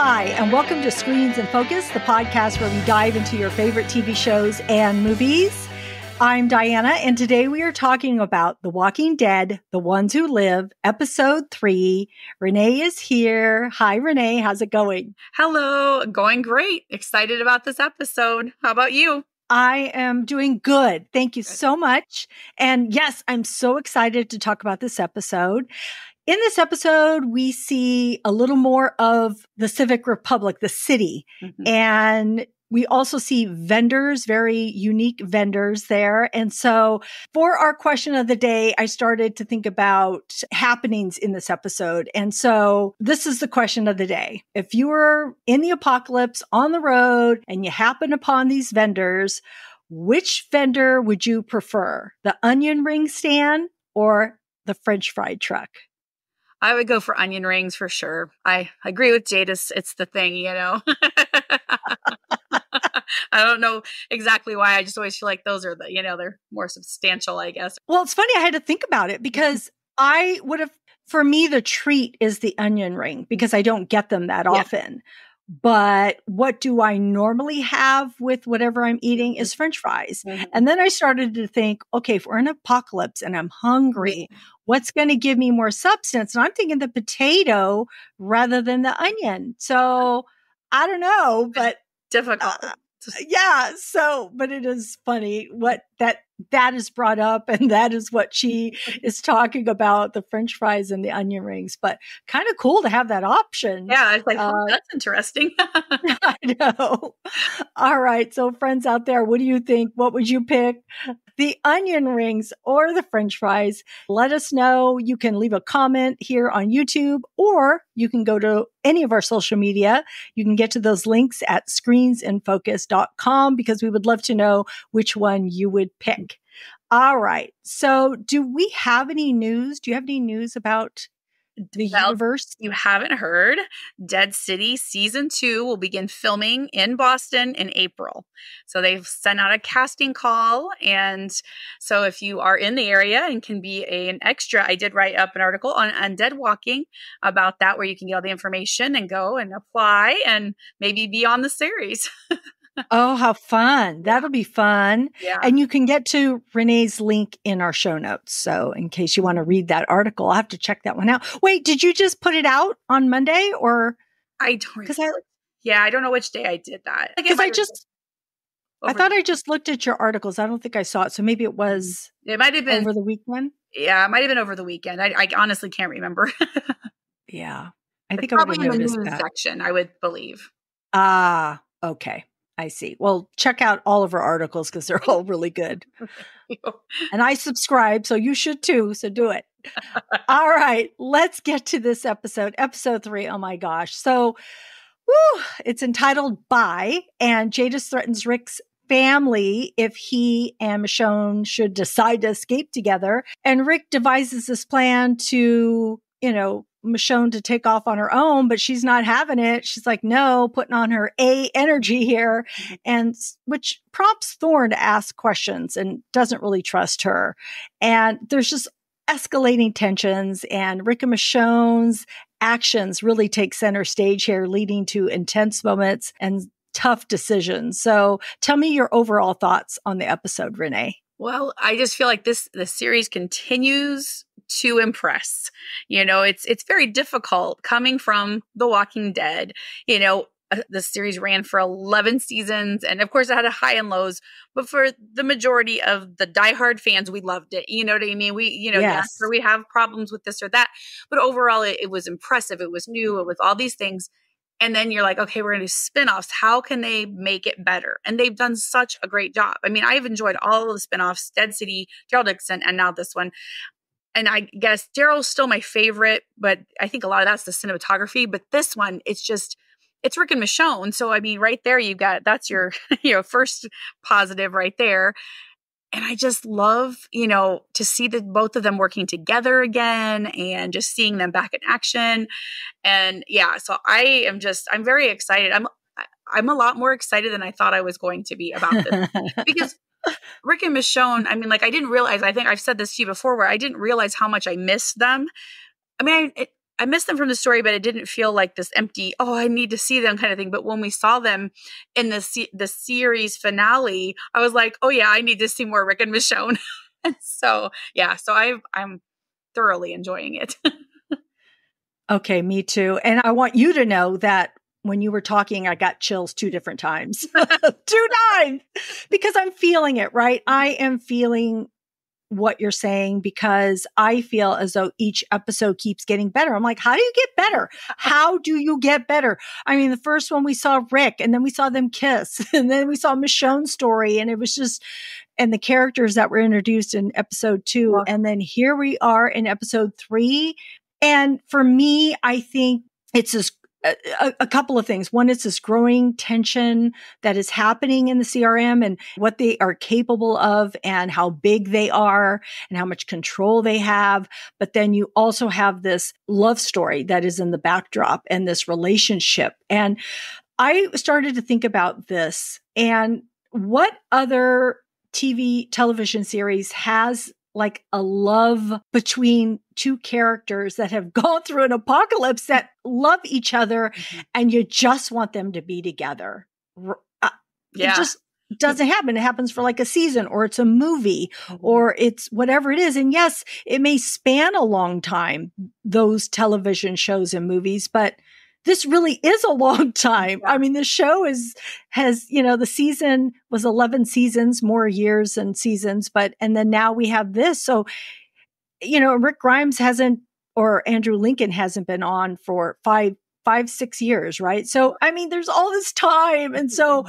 Hi, and welcome to Screens in Focus, the podcast where we dive into your favorite TV shows and movies. I'm Diana, and today we are talking about The Walking Dead, The Ones Who Live, Episode 3. Renee is here. Hi, Renee. How's it going? Hello. Going great. Excited about this episode. How about you? I am doing good. Thank you so much. And yes, I'm so excited to talk about this episode. In this episode, we see a little more of the Civic Republic, the city, and we also see vendors, very unique vendors there. And so for our question of the day, I started to think about happenings in this episode. And so this is the question of the day. If you were in the apocalypse on the road and you happen upon these vendors, which vendor would you prefer? The onion ring stand or the French fry truck? I would go for onion rings for sure. I agree with Jadis. It's the thing, you know. I don't know exactly why. I just always feel like those are the, they're more substantial, I guess. Well, it's funny. I had to think about it because I would have, for me, the treat is the onion ring because I don't get them that often. But what do I normally have with whatever I'm eating is French fries. And then I started to think, okay, if we're in an apocalypse and I'm hungry, what's going to give me more substance? And I'm thinking the potato rather than the onion. So I don't know, but difficult. But it is funny what that is brought up, and that is what she is talking about, the French fries and the onion rings, but kind of cool to have that option. Yeah, it's like, that's interesting. I know. All right. So friends out there, what do you think? What would you pick? The onion rings or the French fries? Let us know. You can leave a comment here on YouTube, or you can go to any of our social media. You can get to those links at screensinfocus.com because we would love to know which one you would pick. All right. So do we have any news? Do you have any news about the universe? You haven't heard. Dead City Season 2 will begin filming in Boston in April. So they've sent out a casting call. And so if you are in the area and can be an extra, I did write up an article on Undead Walking about that, where you can get all the information and go and apply and maybe be on the series. Oh, how fun. That'll be fun. Yeah. And you can get to Renee's link in our show notes. So in case you want to read that article, I'll have to check that one out. Wait, did you just put it out on Monday or? I don't remember. I don't know which day I did that. I thought I just looked at your articles. I don't think I saw it. So maybe it might have been over the weekend. Yeah, it might have been over the weekend. I honestly can't remember. Yeah. I think I would have noticed in the news that. section, I would believe. Ah, okay. I see. Well, check out all of our articles because they're all really good. And I subscribe, so you should too. So do it. All right. Let's get to this episode. Episode 3. Oh my gosh. So it's entitled Bye, and Jadis threatens Rick's family if he and Michonne should decide to escape together. And Rick devises this plan to, Michonne to take off on her own, but she's not having it. She's like, no, putting on her A energy here, and which prompts Thorne to ask questions and doesn't really trust her. And there's just escalating tensions, and Rick and Michonne's actions really take center stage here, leading to intense moments and tough decisions. So tell me your overall thoughts on the episode, Renee. Well, I just feel like the series continues to impress. It's very difficult coming from The Walking Dead. The series ran for 11 seasons, and of course it had a high and lows, but for the majority of the diehard fans, we loved it. You know what I mean? Yes, we have problems with this or that, but overall it was impressive. It was new. It was all these things. And then you're like, okay, we're going to do spinoffs. How can they make it better? And they've done such a great job. I mean, I've enjoyed all of the spinoffs, Dead City, Daryl Dixon, and now this one. And I guess Daryl's still my favorite, but I think a lot of that's the cinematography. But this one, it's Rick and Michonne. So, I mean, right there, that's your, first positive right there. And I just love, to see both of them working together again and just seeing them back in action. And so I'm very excited. I'm a lot more excited than I thought I was going to be about this because Rick and Michonne, I mean, I didn't realize, I think I've said this to you before, where I didn't realize how much I missed them. I mean, I missed them from the story, but it didn't feel like this empty, oh, I need to see them kind of thing. But when we saw them in the series finale, I was like, oh yeah, I need to see more Rick and Michonne. So yeah, so I'm thoroughly enjoying it. Okay, me too. And I want you to know that when you were talking, I got chills 2 different times. 2 times! Because I'm feeling it, right? I am feeling what you're saying because I feel as though each episode keeps getting better. I'm like, how do you get better? How do you get better? I mean, the first one we saw Rick and then we saw them kiss and then we saw Michonne's story and it was just, and the characters that were introduced in episode 2. Wow. And then here we are in episode 3. And for me, I think it's this a couple of things. One is this growing tension that is happening in the CRM and what they are capable of and how big they are and how much control they have. But then you also have this love story that is in the backdrop and this relationship. And I started to think about this and what other television series has like a love between 2 characters that have gone through an apocalypse that love each other and you just want them to be together. It just doesn't happen. It happens for like a season or it's a movie or it's whatever it is. And yes, it may span a long time, those television shows and movies, but this really is a long time. I mean, the show has, the season was 11 seasons, more years than seasons, and then now we have this. So, Rick Grimes or Andrew Lincoln hasn't been on for 6 years, right? So, I mean, there's all this time. And so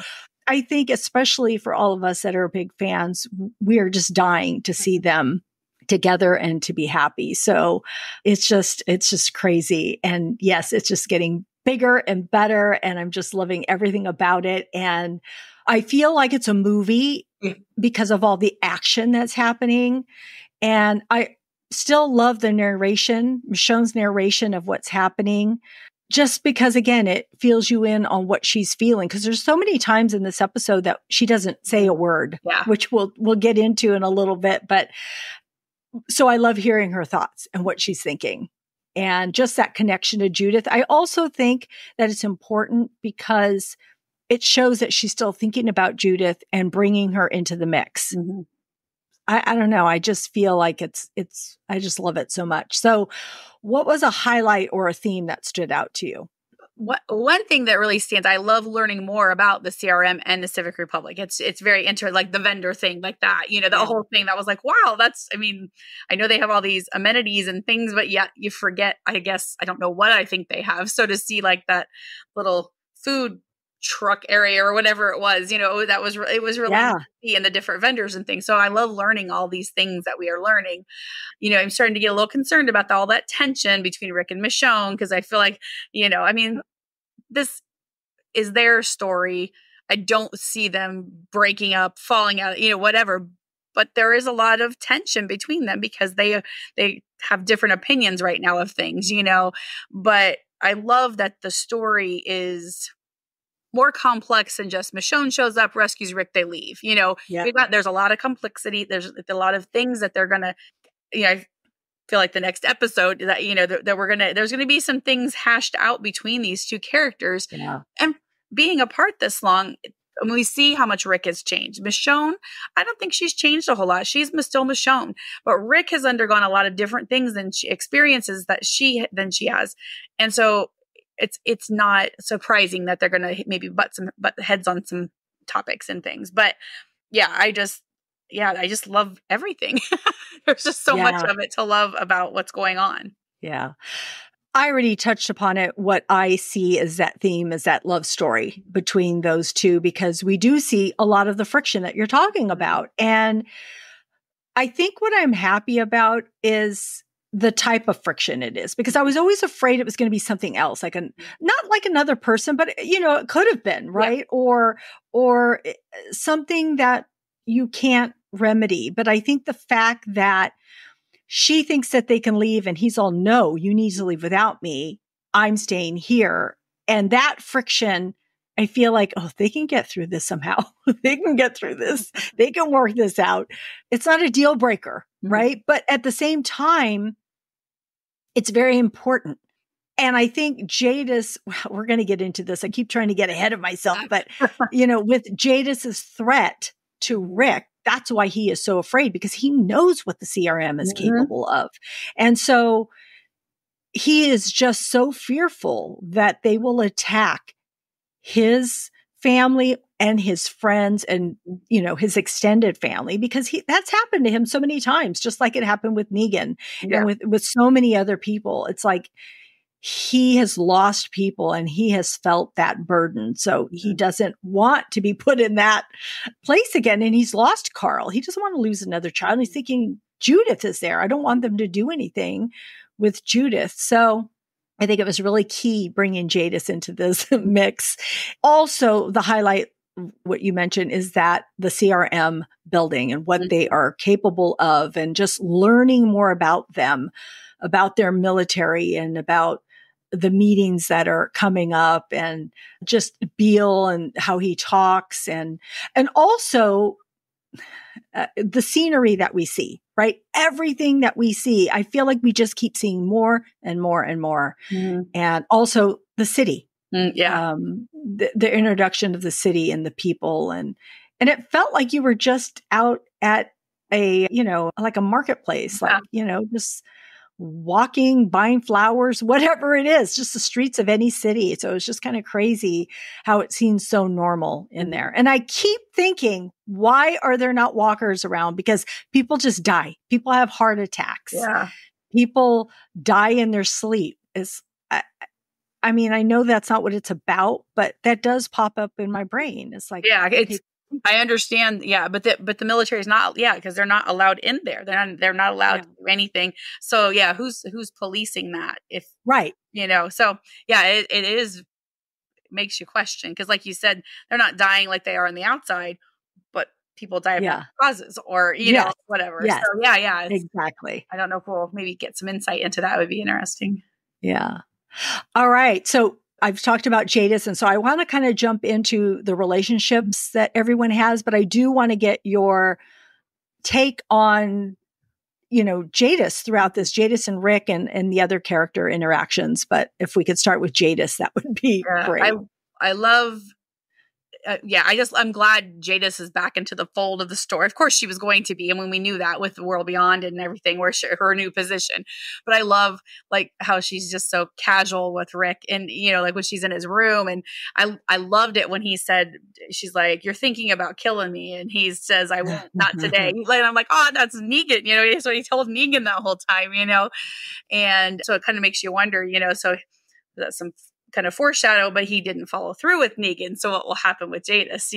I think especially for all of us that are big fans, we are just dying to see them together and to be happy. So it's just crazy. And yes, it's just getting bigger and better. And I'm just loving everything about it. And I feel like it's a movie because of all the action that's happening. And I still love the narration, Michonne's narration of what's happening, just because, again, it feels you in on what she's feeling. Because there's so many times in this episode that she doesn't say a word, which we'll get into in a little bit. But so I love hearing her thoughts and what she's thinking and just that connection to Judith. I also think that it's important because it shows that she's still thinking about Judith and bringing her into the mix. Mm-hmm. I don't know. I just feel like I just love it so much. So what was a highlight or a theme that stood out to you? One thing that really stands, I love learning more about the CRM and the Civic Republic. It's very like the vendor thing like that, the whole thing that was like, wow, I know they have all these amenities and things, but yet you forget, I guess, I don't know what I think they have. So to see like that little food truck area or whatever it was, it was really neat, and the different vendors and things. So I love learning all these things that we are learning. I'm starting to get a little concerned about all that tension between Rick and Michonne, because I feel like, this is their story. I don't see them breaking up, falling out, whatever. But there is a lot of tension between them because they have different opinions right now of things, But I love that the story is more complex than just Michonne shows up, rescues Rick, they leave. There's a lot of complexity. There's a lot of things that they're gonna, I feel like the next episode that there's gonna be some things hashed out between these 2 characters. Yeah. And being apart this long, and we see how much Rick has changed. Michonne, I don't think she's changed a whole lot. She's still Michonne, but Rick has undergone a lot of different things than experiences that she has, and so it's not surprising that they're going to maybe butt heads on some topics and things. But I just love everything. There's just so much of it to love about what's going on. Yeah. I already touched upon it. What I see as that theme is that love story between those 2, because we do see a lot of the friction that you're talking about. And I think what I'm happy about is the type of friction it is, because I was always afraid it was going to be something else, like not like another person, but it could have been, right? Yeah. Or something that you can't remedy. But I think the fact that she thinks that they can leave and he's all, no, you need to leave without me. I'm staying here. And that friction, I feel like, they can get through this somehow. They can get through this. They can work this out. It's not a deal breaker, right? But at the same time, it's very important And I think Jadis, we're going to get into this. I keep trying to get ahead of myself, but with Jadis's threat to Rick, that's why he is so afraid, because he knows what the CRM is capable of. And so he is just so fearful that they will attack his family and his friends and, his extended family, because that's happened to him so many times, just like it happened with Negan and with so many other people. It's like he has lost people and he has felt that burden. So he doesn't want to be put in that place again. And he's lost Carl. He doesn't want to lose another child. And he's thinking Judith is there. I don't want them to do anything with Judith. So I think it was really key bringing Jadis into this mix. Also, the highlight, what you mentioned, is that the CRM building and what they are capable of, and just learning more about them, about their military and about the meetings that are coming up, and just Beale and how he talks, and also the scenery that we see, right? Everything that we see, I feel like we just keep seeing more and more and more. And also the city, the introduction of the city and the people. And it felt like you were just out at a, like a marketplace, like, just walking, buying flowers, whatever it is, just the streets of any city. So it's just kind of crazy how it seems so normal in there. And I keep thinking, why are there not walkers around? Because people just die. People have heart attacks. Yeah. People die in their sleep. I mean, I know that's not what it's about, but that does pop up in my brain. It's like, I understand. Yeah. But the military is not, because they're not allowed in there. They're not allowed to do anything. So who's policing that? So it is, makes you question. Cause like you said, they're not dying like they are on the outside, but people die of causes or, whatever. Yes. So exactly. I don't know if we'll maybe get some insight into that. Would be interesting. Yeah. All right. So I've talked about Jadis, and so I want to kind of jump into the relationships that everyone has, but I do want to get your take on, Jadis throughout this, Jadis and Rick and the other character interactions. But if we could start with Jadis, that would be great. I love I'm glad Jadis is back into the fold of the story. Of course she was going to be. And when we knew that with the World Beyond and everything, where her new position, but I love like how she's just so casual with Rick, and, like when she's in his room, and I loved it when he said, she's like, "You're thinking about killing me." And he says, "I won't, not today." And I'm like, oh, that's Negan. That's what he told Negan that whole time, and so it kind of makes you wonder, so that's some kind of foreshadow, but he didn't follow through with Negan. So what will happen with Jadis,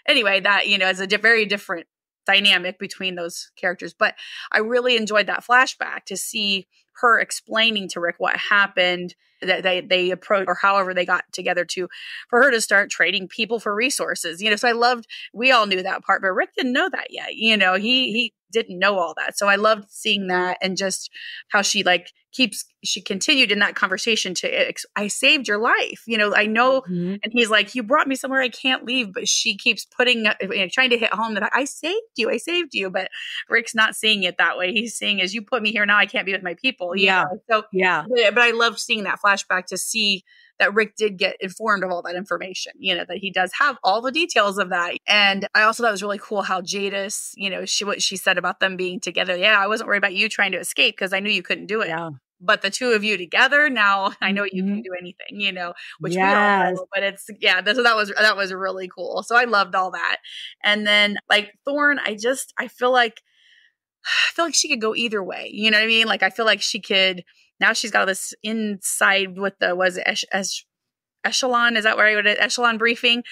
Anyway, that, is a very different dynamic between those characters. But I really enjoyed that flashback to see her explaining to Rick what happened, that they approached, or however they got together for her to start trading people for resources. So I loved, we all knew that part, but Rick didn't know that yet. He didn't know all that. So I loved seeing that, and just how she she continued in that conversation to, "I saved your life. I know." And he's like, "You brought me somewhere I can't leave." But she keeps trying to hit home that I saved you. But Rick's not seeing it that way. He's seeing, as you put me here now, I can't be with my people. So but I loved seeing that flashback to see that Rick did get informed of all that information, that he does have all the details of that. And I also thought it was really cool how Jadis, what she said about them being together. Yeah, I wasn't worried about you trying to escape because I knew you couldn't do it. Yeah. But the two of you together, now I know you can do anything, which we all know, but it's, so that was really cool. So I loved all that. And then like Thorne, I feel like she could go either way. You know what I mean? Like, I feel like she could, now she's got this inside with Echelon. Is that where I would Echelon briefing?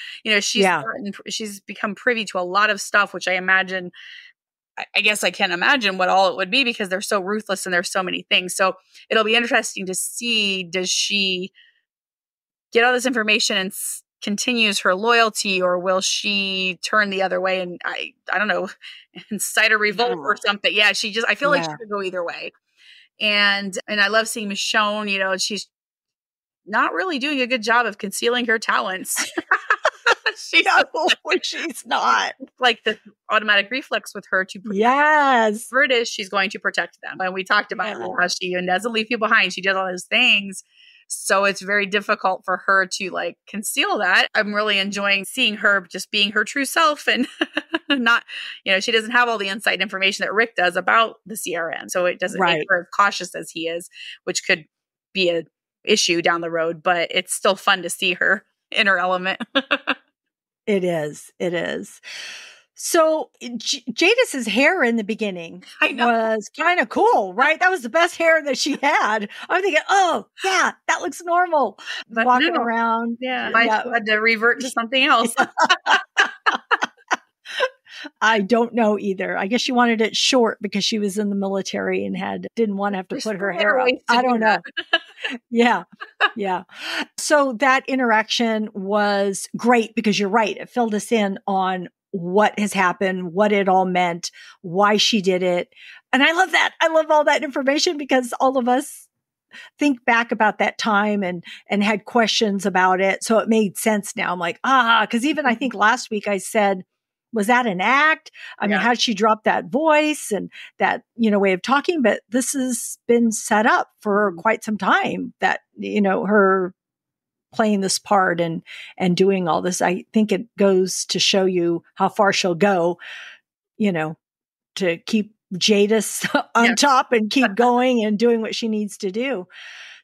She's become privy to a lot of stuff, which I imagine, I guess I can't imagine what all it would be, because they're so ruthless and there's so many things. So it'll be interesting to see, does she get all this information and continues her loyalty, or will she turn the other way and I don't know, incite a revolt or something? Yeah, I feel like she could go either way. And I love seeing Michonne, she's not really doing a good job of concealing her talents. she's not. Like the automatic reflex with her to protect Yes. whoever it is, she's going to protect them. And we talked about how she doesn't leave people behind. She does all those things. So it's very difficult for her to like conceal that. I'm really enjoying seeing her just being her true self and not, she doesn't have all the inside information that Rick does about the CRM. So it doesn't make her as cautious as he is, which could be an issue down the road, but it's still fun to see her in her element. It is. It is. So Jadis's hair in the beginning was kind of cool, right? That was the best hair that she had. I'm thinking, oh yeah, that looks normal. But walking around. Yeah. I had to revert to something else. I don't know either. I guess she wanted it short because she was in the military and didn't want to have to put her hair up. I don't know. Yeah. Yeah. So that interaction was great because you're right. It filled us in on what has happened, what it all meant, why she did it. And I love that. I love all that information because all of us think back about that time and had questions about it. So it made sense now. I'm like, because even I think last week I said, was that an act? I mean, how did she drop that voice and that, way of talking? But this has been set up for quite some time that, her playing this part and doing all this. I think it goes to show you how far she'll go, to keep Jadis on top and keep going and doing what she needs to do.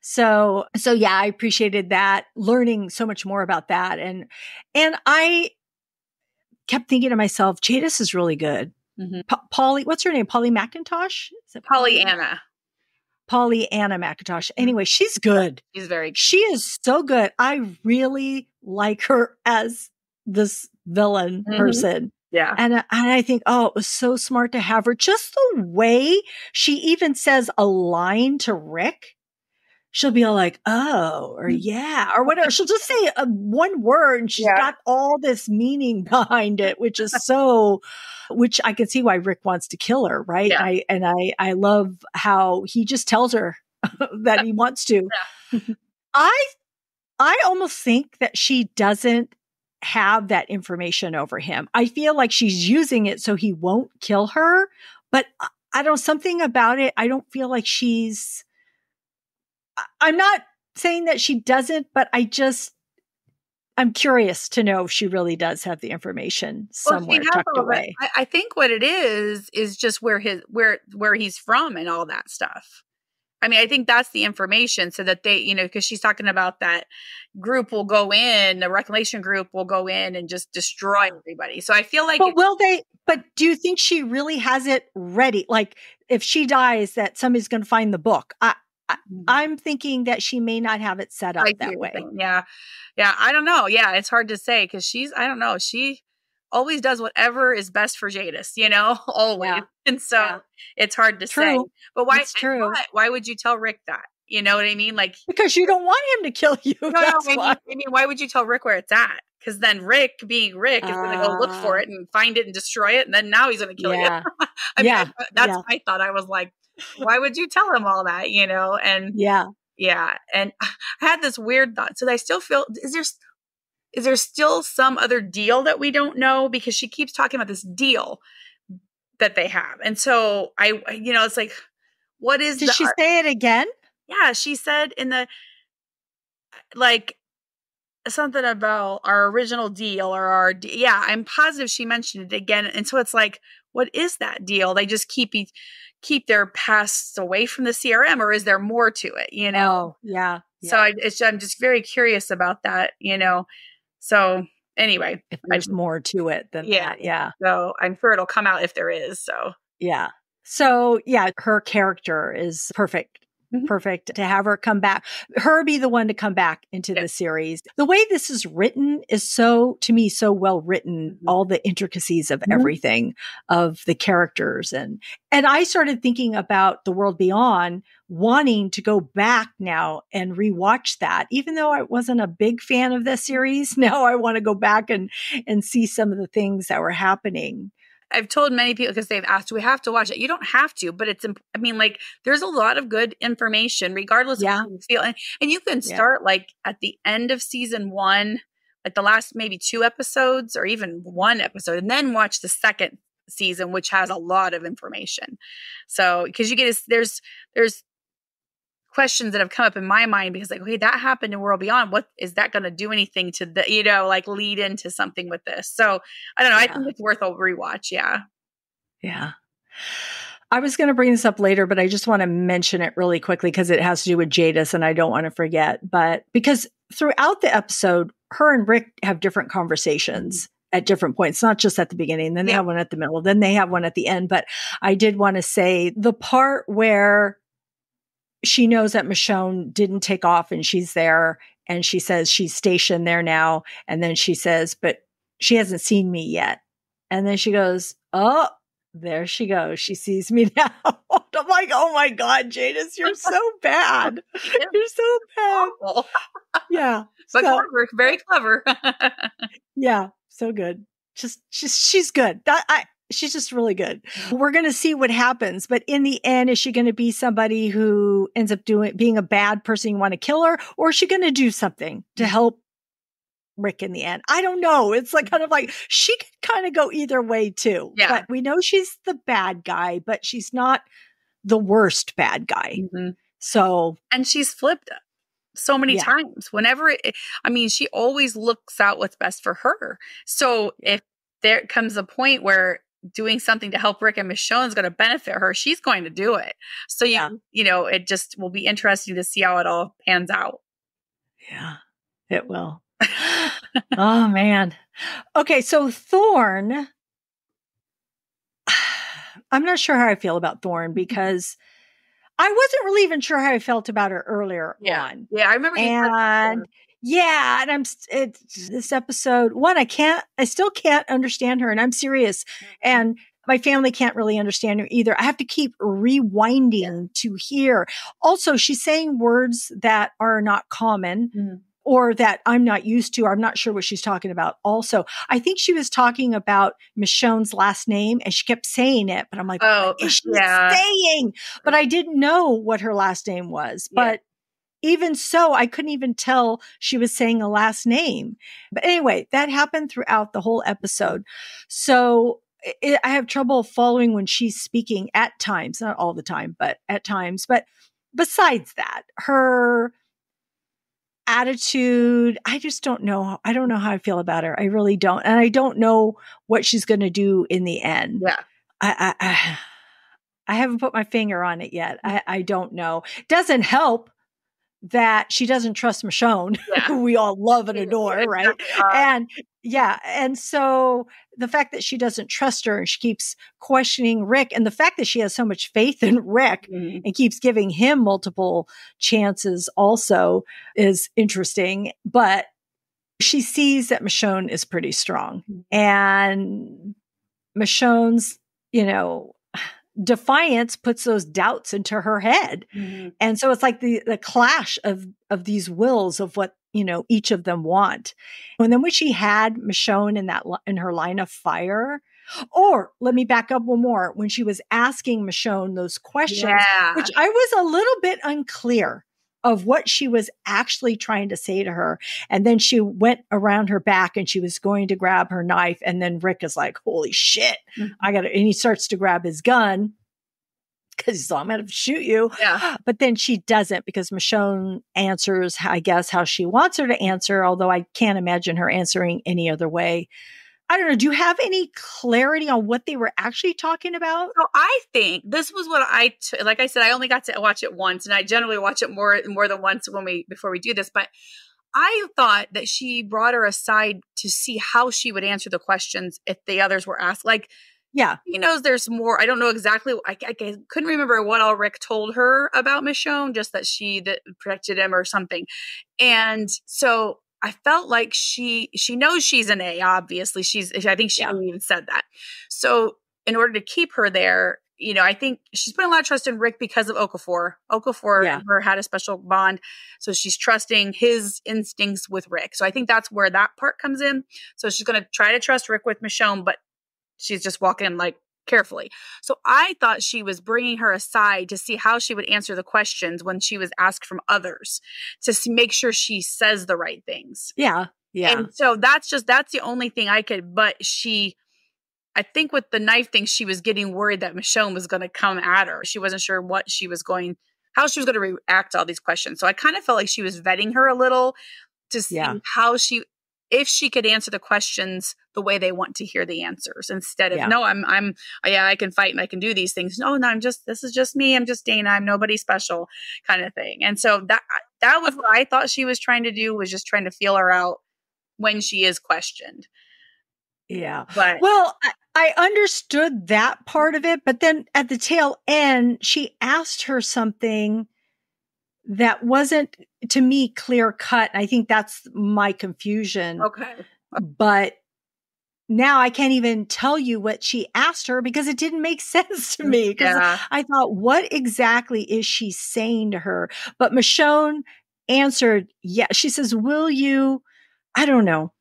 So yeah, I appreciated that, learning so much more about that. And I kept thinking to myself, Jadis is really good. Mm-hmm. Polly, what's her name? Polly McIntosh? Is it Pollyanna? Pollyanna McIntosh. Anyway, she's good. She's very good. She is so good. I really like her as this villain person. Yeah. And I think, it was so smart to have her. Just the way she even says a line to Rick. She'll be all like, oh, or yeah, or whatever. She'll just say one word and she's got all this meaning behind it, which is which I can see why Rick wants to kill her. Right. Yeah. I love how he just tells her that he wants to. Yeah. I almost think that she doesn't have that information over him. I feel like she's using it so he won't kill her, but I don't know, something about it. I don't feel like I'm not saying that she doesn't, but I'm curious to know if she really does have the information somewhere tucked away. I think what it is just where he's from and all that stuff. I mean, I think that's the information so that they, because she's talking about that group will go in, the reclamation group will go in and just destroy everybody. So I feel like, but do you think she really has it ready? Like if she dies, that somebody's going to find the book. I'm thinking that she may not have it set up that way. Yeah. Yeah. I don't know. Yeah. It's hard to say because I don't know. She always does whatever is best for Jadis, always. Yeah. And so it's hard to say. But why? It's true. Why would you tell Rick that? You know what I mean? Like, because you don't want him to kill you. I mean, why would you tell Rick where it's at? Because then Rick, being Rick, is going to go look for it and find it and destroy it. And then now he's going to kill you. That's my thought. I was like, why would you tell him all that, And yeah. And I had this weird thought. So I still feel, is there still some other deal that we don't know? Because she keeps talking about this deal that they have. And so it's like, what is Did she say it again? Yeah. She said something about our original deal or I'm positive she mentioned it again. And so it's like, what is that deal? They just keep their pasts away from the CRM, or is there more to it? Oh, yeah. So I'm just very curious about that, So anyway, if there's more to it than that, yeah. So I'm sure it'll come out if there is. So yeah. So yeah, her character is perfect. Mm-hmm. Perfect to have her come back, her be the one to come back into the series. The way this is written is to me, so well written, mm-hmm. all the intricacies of everything, of the characters. And I started thinking about The World Beyond, wanting to go back now and rewatch that. Even though I wasn't a big fan of this series, now I want to go back and see some of the things that were happening. I've told many people because they've asked, do we have to watch it? You don't have to, but there's a lot of good information regardless of how you feel. And you can start like at the end of season 1 like the last maybe 2 episodes or even 1 episode, and then watch the second season, which has a lot of information. So, because you get there's questions that have come up in my mind because like, okay, that happened in World Beyond. What is that going to do anything to the, like lead into something with this? So I don't know. I think it's worth a rewatch. Yeah. Yeah. I was going to bring this up later, but I just want to mention it really quickly because it has to do with Jadis and I don't want to forget. But because throughout the episode, her and Rick have different conversations at different points, not just at the beginning, then they have one at the middle, then they have one at the end. But I did want to say the part where she knows that Michonne didn't take off and she's there and she says she's stationed there now. And then she says, but she hasn't seen me yet. And then she goes, oh, there she goes. She sees me now. I'm like, oh my God, Jadis, you're so bad. You're so bad. Yeah. But so, very clever. Yeah. So good. She's good. She's just really good. We're going to see what happens. But in the end, is she going to be somebody who ends up being a bad person you want to kill her? Or is she going to do something to help Rick in the end? I don't know. It's like kind of like she could kind of go either way too. Yeah. But we know she's the bad guy, but she's not the worst bad guy. Mm-hmm. So, and she's flipped so many times. Whenever, she always looks out what's best for her. So if there comes a point where doing something to help Rick and Michonne is going to benefit her, she's going to do it. So, it just will be interesting to see how it all pans out. Yeah, it will. Oh, man. Okay, so Thorne, I'm not sure how I feel about Thorne because I wasn't really even sure how I felt about her earlier on. Yeah, I remember. And this episode, I still can't understand her, and I'm serious. And my family can't really understand her either. I have to keep rewinding to hear. Also, she's saying words that are not common or that I'm not used to. I'm not sure what she's talking about. Also, I think she was talking about Michonne's last name and she kept saying it, but I'm like, what is she saying? But I didn't know what her last name was. But even so, I couldn't even tell she was saying a last name. But anyway, that happened throughout the whole episode. So I have trouble following when she's speaking at times, not all the time, but at times. But besides that, her attitude, I just don't know. I don't know how I feel about her. I really don't. And I don't know what she's going to do in the end. Yeah. I haven't put my finger on it yet. I don't know. Doesn't help that she doesn't trust Michonne, who we all love and adore, right? And so the fact that she doesn't trust her and she keeps questioning Rick, and the fact that she has so much faith in Rick and keeps giving him multiple chances also is interesting. But she sees that Michonne is pretty strong, and Michonne's, defiance puts those doubts into her head. And so it's like the clash of these wills of what, each of them want. And then when she had Michonne in her line of fire, or let me back up one more, when she was asking Michonne those questions, which I was a little bit unclear of what she was actually trying to say to her. And then she went around her back and she was going to grab her knife. And then Rick is like, holy shit, and he starts to grab his gun because he's like, I'm going to shoot you. Yeah. But then she doesn't, because Michonne answers, I guess, how she wants her to answer, although I can't imagine her answering any other way. I don't know. Do you have any clarity on what they were actually talking about? So I think this was what like I said, I only got to watch it once, and I generally watch it more than once before we do this. But I thought that she brought her aside to see how she would answer the questions if the others were asked. Like, he knows there's more. I don't know exactly. I couldn't remember what all Rick told her about Michonne, just that that protected him or something. And so I felt like she knows she's an A, obviously. I think she even said that. So in order to keep her there, I think she's putting a lot of trust in Rick because of Okafor. Okafor and her had a special bond. So she's trusting his instincts with Rick. So I think that's where that part comes in. So she's going to try to trust Rick with Michonne, but she's just walking like carefully. So I thought she was bringing her aside to see how she would answer the questions when she was asked from others, to make sure she says the right things. Yeah. Yeah. And so that's the only thing but I think with the knife thing, she was getting worried that Michonne was going to come at her. She wasn't sure how she was going to react to all these questions. So I kind of felt like she was vetting her a little to see if she could answer the questions the way they want to hear the answers, instead of, no, I can fight and I can do these things. No, this is just me. I'm just Dana. I'm nobody special kind of thing. And so that was what I thought she was trying to do, was just trying to feel her out when she is questioned. Yeah. But well, I understood that part of it, but then at the tail end, she asked her something that wasn't, to me, clear cut. I think that's my confusion. Okay. But now I can't even tell you what she asked her because it didn't make sense to me. Because I thought, what exactly is she saying to her? But Michonne answered, yeah. She says, will you? I don't know.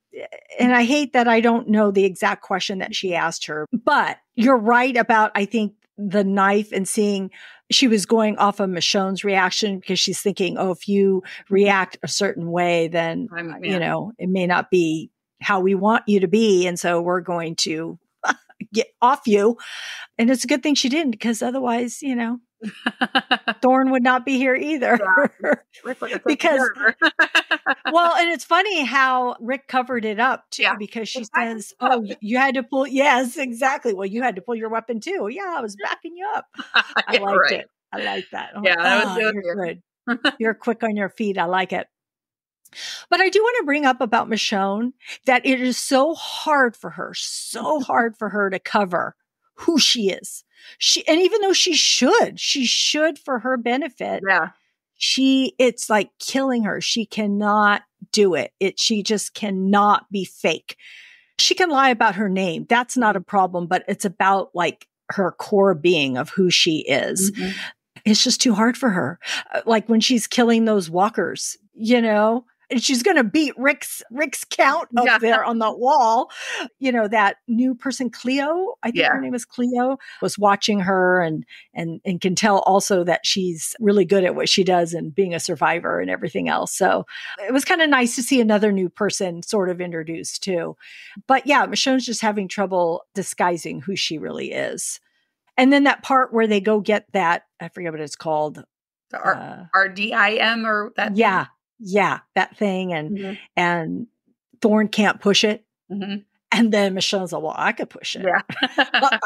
And I hate that I don't know the exact question that she asked her. But you're right about, I think, the knife, and seeing she was going off of Michonne's reaction, because she's thinking, oh, if you react a certain way, then, you know, it may not be how we want you to be. And so we're going to get off you. And it's a good thing she didn't, because otherwise, you know, Thorne would not be here either. Because, well, and it's funny how Rick covered it up too, because she says, oh, you had to pull. Yes, exactly. Well, you had to pull your weapon too. Yeah, I was backing you up. I liked it. I like that. That was good. You're good. You're quick on your feet. I like it. But I do want to bring up about Michonne that it is so hard for her to cover who she is. And even though she should for her benefit. Yeah. It's like killing her. She cannot do it. She just cannot be fake. She can lie about her name. That's not a problem, but it's about like her core being of who she is. Mm-hmm. It's just too hard for her. Like when she's killing those walkers, you know, and she's going to beat Rick's count up there on the wall. You know, that new person, Cleo, I think her name is Cleo, was watching her and can tell also that she's really good at what she does and being a survivor and everything else. So it was kind of nice to see another new person sort of introduced too. But yeah, Michonne's just having trouble disguising who she really is. And then that part where they go get that, I forget what it's called. The RDIM or that. Yeah. Yeah, that thing. And Thorne can't push it. Mm-hmm. And then Michonne's like, well, I could push it. Yeah.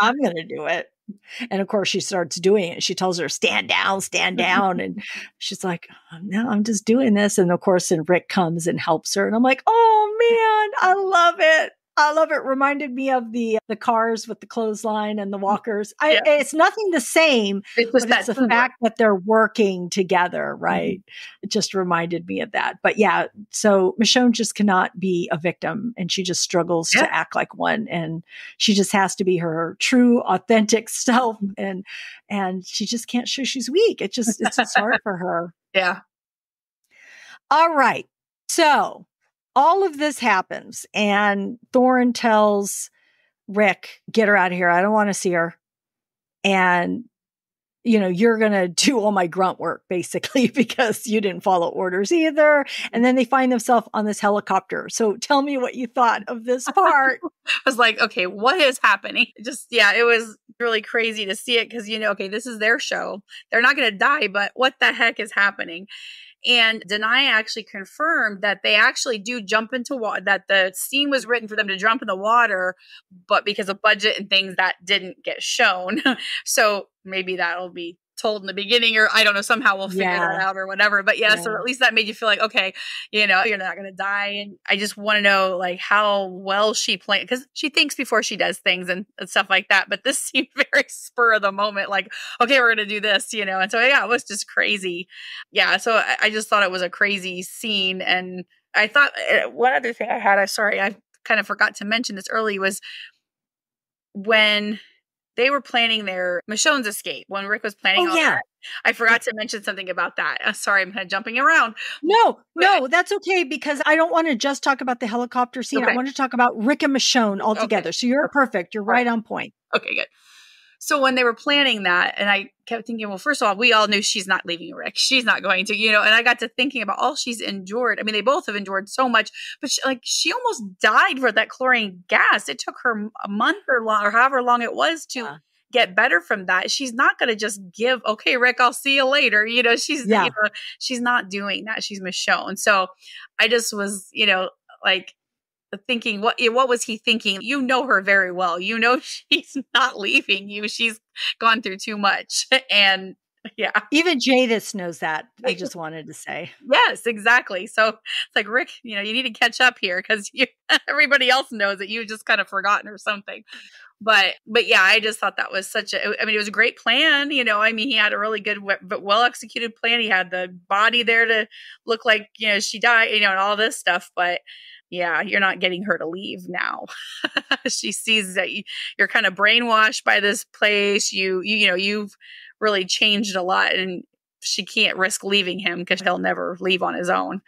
I'm going to do it. And of course she starts doing it. She tells her, stand down. And she's like, oh, no, I'm just doing this. And of course, then Rick comes and helps her. And I'm like, oh man, I love it. Reminded me of the cars with the clothesline and the walkers. It's nothing the same, but it's the fact that they're working together, right? Mm-hmm. It just reminded me of that. But yeah, so Michonne just cannot be a victim, and she just struggles to act like one, and she just has to be her true, authentic self, and she just can't show she's weak. It's just hard for her. Yeah. All right. So all of this happens, and Thorne tells Rick, get her out of here. I don't want to see her. And, you know, you're going to do all my grunt work, basically, because you didn't follow orders either. And then they find themselves on this helicopter. So tell me what you thought of this part. I was like, okay, what is happening? It was really crazy to see it because, you know, okay, this is their show. They're not going to die, but what the heck is happening? And Denai actually confirmed that they actually do jump into water, that the scene was written for them to jump in the water, but because of budget and things that didn't get shown. So maybe that'll be told in the beginning, or I don't know, somehow we'll figure that out or whatever. But so at least that made you feel like, okay, you know, you're not going to die. And I just want to know like how well she played, because she thinks before she does things and stuff like that. But this seemed very spur of the moment, like, okay, we're going to do this, you know? And so, it was just crazy. Yeah. So I just thought it was a crazy scene. And I thought one other thing I kind of forgot to mention this early, was when they were planning their Michonne's escape, when Rick was planning that. I forgot to mention something about that. Sorry, I'm kind of jumping around. No, that's okay, because I don't want to just talk about the helicopter scene. Okay. I want to talk about Rick and Michonne all together. So you're perfect. You're right on point. Okay, good. So when they were planning that, and I kept thinking, well, first of all, we all knew she's not leaving Rick. She's not going to, and I got to thinking about all she's endured. I mean, they both have endured so much, but she almost died for that chlorine gas. It took her a month or however long it was to get better from that. She's not going to just give, okay, Rick, I'll see you later. She's not doing that. She's Michonne. So I just was, like, thinking, what was he thinking? You know her very well. She's not leaving you. She's gone through too much. And even Jadis knows that. I just wanted to say. Yes, exactly. So it's like, Rick, you need to catch up here because everybody else knows that you've just kind of forgotten or something. But yeah, I just thought that was it was a great plan. He had a really good, but well executed plan. He had the body there to look like, she died, and all this stuff. But yeah, you're not getting her to leave now. She sees that you're kind of brainwashed by this place. You've really changed a lot, and she can't risk leaving him because he'll never leave on his own.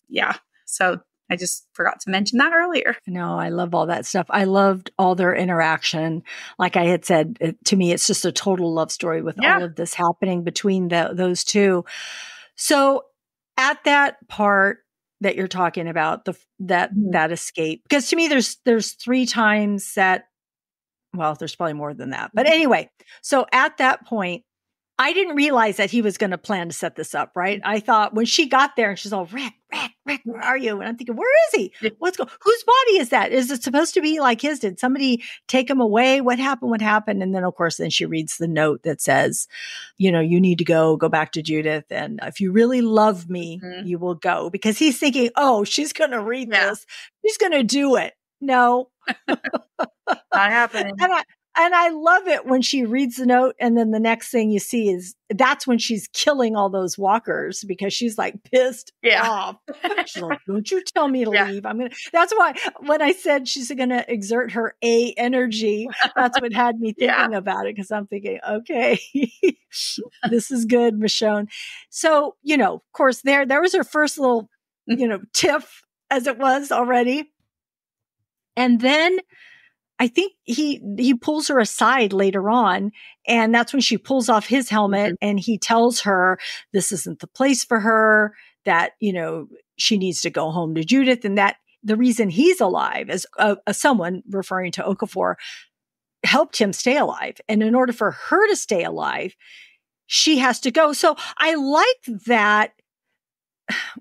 Yeah. So I just forgot to mention that earlier. No, I love all that stuff. I loved all their interaction. Like I had said, to me, it's just a total love story with all of this happening between those two. So at that part that you're talking about, that escape, because to me, there's 3 times that, well, there's probably more than that. But anyway, so at that point, I didn't realize that he was going to plan to set this up, right? I thought when she got there and she's all, Rick, where are you? And I'm thinking, where is he? Whose body is that? Is it supposed to be like his? Did somebody take him away? What happened? And then, of course, then she reads the note that says, you need to go back to Judith. And if you really love me, you will go. Because he's thinking, oh, she's going to read this. She's going to do it. No. Not happening. And I love it when she reads the note, and then the next thing you see is that's when she's killing all those walkers because she's like pissed off. She's like, "Don't you tell me to leave? That's why when I said she's going to exert her A energy, that's what had me thinking about it because I'm thinking, okay, this is good, Michonne. So of course, there was her first little tiff as it was already, and then I think he pulls her aside later on, and that's when she pulls off his helmet and he tells her this isn't the place for her, that, she needs to go home to Judith, and that the reason he's alive is someone, referring to Okafor, helped him stay alive. And in order for her to stay alive, she has to go. So I like that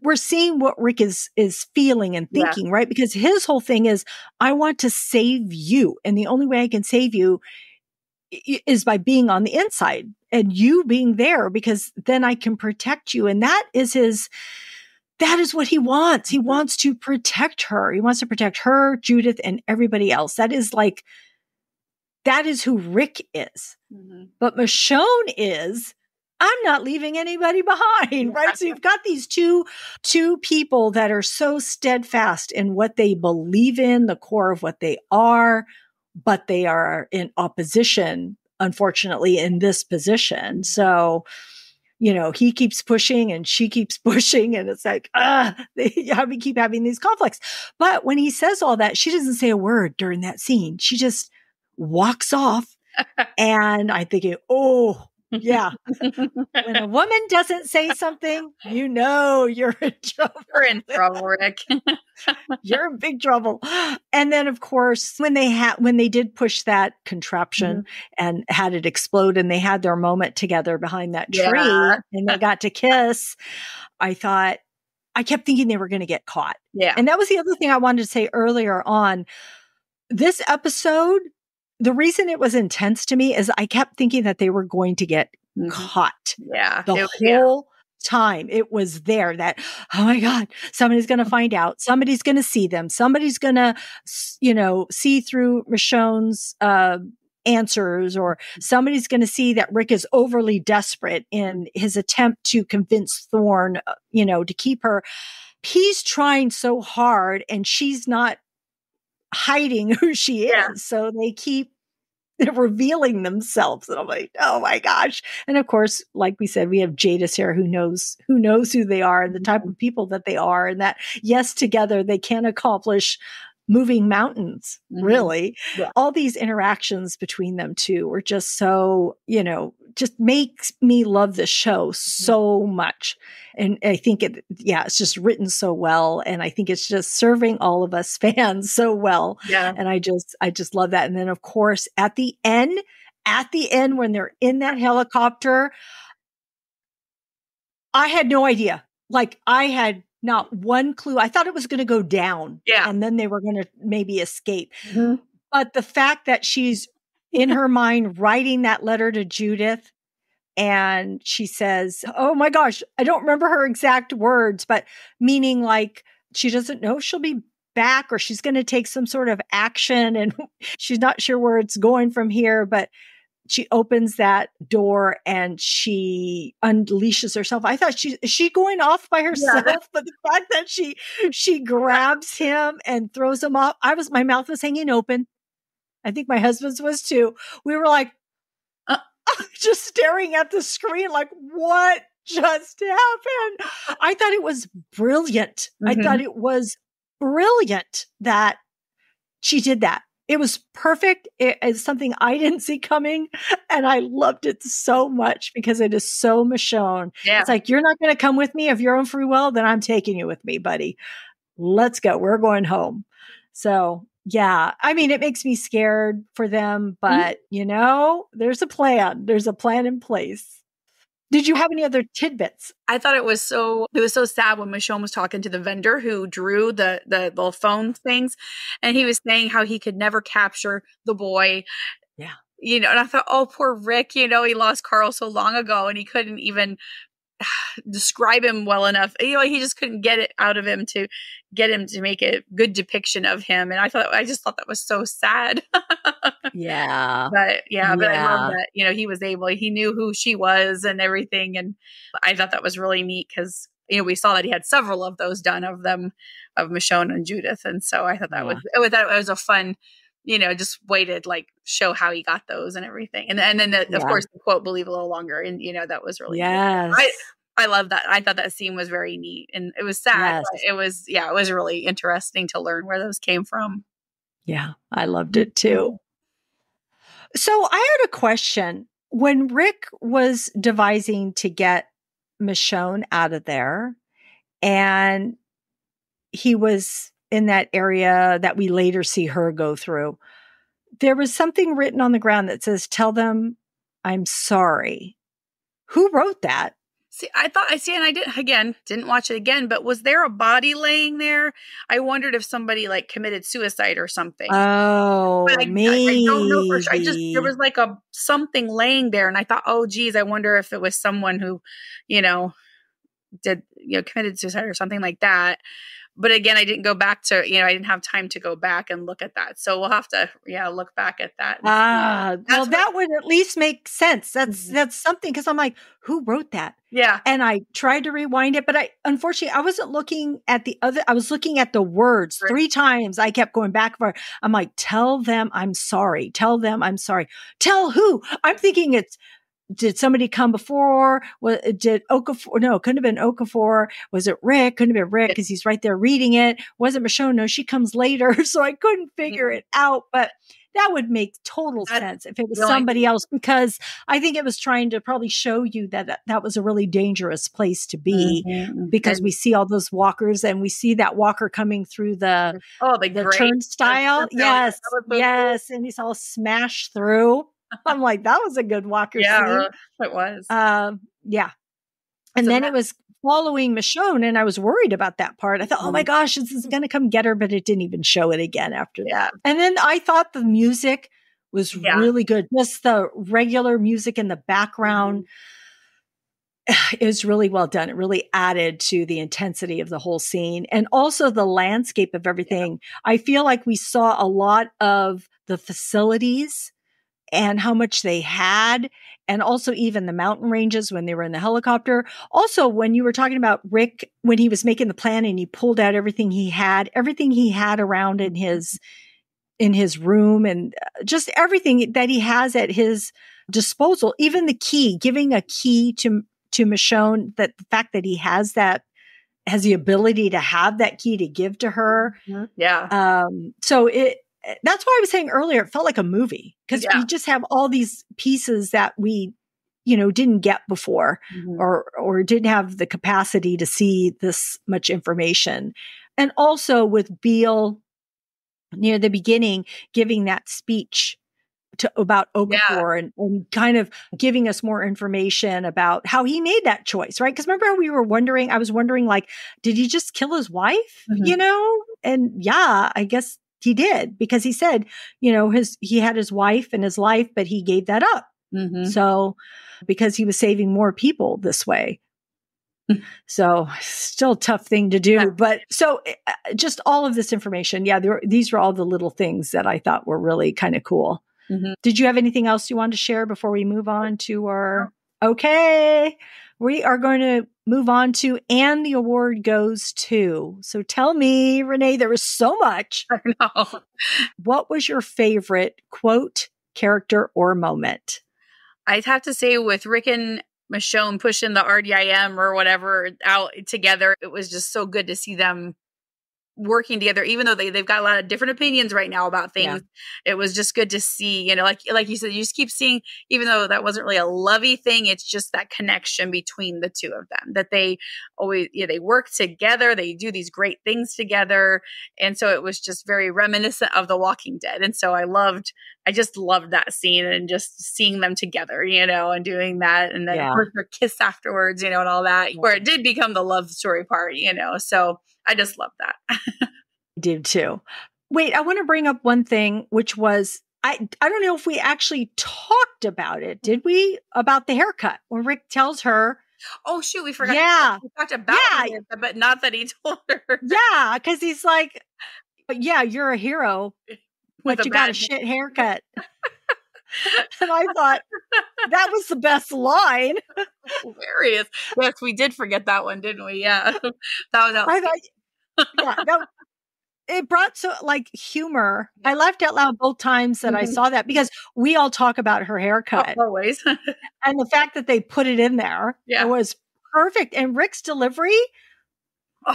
we're seeing what Rick is feeling and thinking, right? Because his whole thing is, I want to save you. And the only way I can save you is by being on the inside and you being there, because then I can protect you. And that is what he wants. He wants to protect her. He wants to protect her, Judith, and everybody else. That is who Rick is. But Michonne is, I'm not leaving anybody behind, right? So you've got these two people that are so steadfast in what they believe in, the core of what they are, but they are in opposition, unfortunately, in this position. So, he keeps pushing and she keeps pushing, and it's like, we keep having these conflicts. But when he says all that, she doesn't say a word during that scene. She just walks off. And I'm thinking, oh, yeah. When a woman doesn't say something, you're in trouble. You're in trouble, Rick. You're in big trouble. And then, of course, when they did push that contraption and had it explode, and they had their moment together behind that tree, and they got to kiss, I kept thinking they were going to get caught. Yeah. And that was the other thing I wanted to say earlier on. This episode, the reason it was intense to me is I kept thinking that they were going to get caught. Yeah. The whole time it was there that, oh my God, somebody's going to find out. Somebody's going to see them. Somebody's going to, see through Michonne's answers, or somebody's going to see that Rick is overly desperate in his attempt to convince Thorne, to keep her. He's trying so hard and she's not hiding who she is. Yeah. So they're revealing themselves. And I'm like, oh my gosh. And of course, like we said, we have Jadis here who knows who they are and the type of people that they are. And that, yes, together they can accomplish, moving mountains, Mm-hmm. really. Yeah. All these interactions between them two were just so, just makes me love the show so much. And I think it's just written so well. And I think it's just serving all of us fans so well. Yeah. And I just love that. And then of course, at the end, when they're in that helicopter, I had no idea. Like, I had not one clue. I thought it was going to go down. Yeah. And then they were going to maybe escape. Mm-hmm. But the fact that she's in her mind writing that letter to Judith, and she says, oh my gosh, I don't remember her exact words, but meaning like she doesn't know if she'll be back or she's going to take some sort of action and she's not sure where it's going from here. But she opens that door and she unleashes herself. I thought is she going off by herself? Yeah. But the fact that she grabs him and throws him off, my mouth was hanging open. I think my husband's was too. We were like, just staring at the screen, like, what just happened? I thought it was brilliant. Mm-hmm. I thought it was brilliant that she did that. It was perfect. It's something I didn't see coming. And I loved it so much because it is so Michonne. Yeah. It's like, you're not going to come with me of your own free will, then I'm taking you with me, buddy. Let's go. We're going home. So yeah, I mean, it makes me scared for them, but there's a plan. There's a plan in place. Did you have any other tidbits? I thought it was so sad when Michonne was talking to the vendor who drew the little phone things, and he was saying how he could never capture the boy. Yeah. And I thought, oh, poor Rick, he lost Carl so long ago and he couldn't even describe him well enough. He just couldn't get it out of him to get him to make a good depiction of him. And I just thought that was so sad. Yeah. But I love that, he was he knew who she was and everything. And I thought that was really neat because, we saw that he had several of those done of Michonne and Judith. And so I thought that was a fun, just way to like show how he got those and everything. And then of course the quote, believe a little longer. And, that was really yes. Neat. I love that. I thought that scene was very neat and it was sad. Yes. But it was really interesting to learn where those came from. Yeah. I loved it too. So I had a question. When Rick was devising to get Michonne out of there and he was in that area that we later see her go through, there was something written on the ground that says, tell them I'm sorry. Who wrote that? See, and I didn't watch it again, but was there a body laying there? I wondered if somebody like committed suicide or something. Oh, maybe. I don't know for sure. There was like something laying there and I thought, oh geez, I wonder if it was someone who, committed suicide or something like that. But again, I didn't go back to, I didn't have time to go back and look at that. So we'll have to, look back at that. Well, that would at least make sense. That's something. Cause I'm like, who wrote that? Yeah. And I tried to rewind it, but unfortunately, I wasn't looking at I was looking at the words. Right. 3 times I kept going back for it. I'm like, tell them I'm sorry. Tell them I'm sorry. Tell who? I'm thinking did somebody come before? Did Okafor? No, it couldn't have been Okafor. Was it Rick? Couldn't have been Rick because he's right there reading it. Was it Michonne? No, she comes later. So I couldn't figure it out, but that would make total sense if it was somebody else, because I think it was trying to probably show you that was a really dangerous place to be because we see all those walkers and we see that walker coming through the turnstile. Yes. Yes. And he's all smashed through. I'm like, that was a good walker scene. Yeah, it was. Yeah. And then it was following Michonne, and I was worried about that part. I thought, oh my gosh, this is going to come get her, but it didn't even show it again after that. And then I thought the music was really good. Just the regular music in the background is really well done. It really added to the intensity of the whole scene. And also the landscape of everything. I feel like we saw a lot of the facilities and how much they had, and also even the mountain ranges when they were in the helicopter. Also, when you were talking about Rick, when he was making the plan and he pulled out everything he had around in his room, and just everything that he has at his disposal, even the key, giving a key to Michonne, that the fact that he has that has the ability to have that key to give to her. Mm-hmm. Yeah. So that's why I was saying earlier, it felt like a movie because we just have all these pieces that we, didn't get before or didn't have the capacity to see this much information. And also with Beale near the beginning, giving that speech about Okafor and kind of giving us more information about how he made that choice, right? Because remember how I was wondering, like, did he just kill his wife, And I guess he did because he said, he had his wife and his life, but he gave that up. So because he was saving more people this way. So still a tough thing to do, but so just all of this information. Yeah. These were all the little things that I thought were really kind of cool. Did you have anything else you wanted to share before we move on to okay. We are going to move on to, and the award goes to. So tell me, Renee, there was so much. I know. What was your favorite quote, character, or moment? I'd have to say with Rick and Michonne pushing the RDIM or whatever out together, it was just so good to see them working together, even though they've got a lot of different opinions right now about things. It was just good to see, like you said, you just keep seeing, even though that wasn't really a lovey thing, it's just that connection between the two of them, that they always, they work together, they do these great things together. And so it was just very reminiscent of The Walking Dead. And so I just loved that scene and just seeing them together, and doing that. And then of course their kiss afterwards, and all that, where it did become the love story part, so I just love that. I did too. Wait, I want to bring up one thing, which was, I don't know if we actually talked about it. Did we? About the haircut when Rick tells her. Oh, shoot. We forgot. Yeah. We talked about it, but not that he told her. Yeah. Cause he's like, you're a hero, but you got a shit haircut. And I thought that was the best line. Hilarious. Yes, we did forget that one, didn't we? Yeah. That was out. It brought humor. I laughed out loud both times that I saw that because we all talk about her haircut. Always. And the fact that they put it in there, it was perfect. And Rick's delivery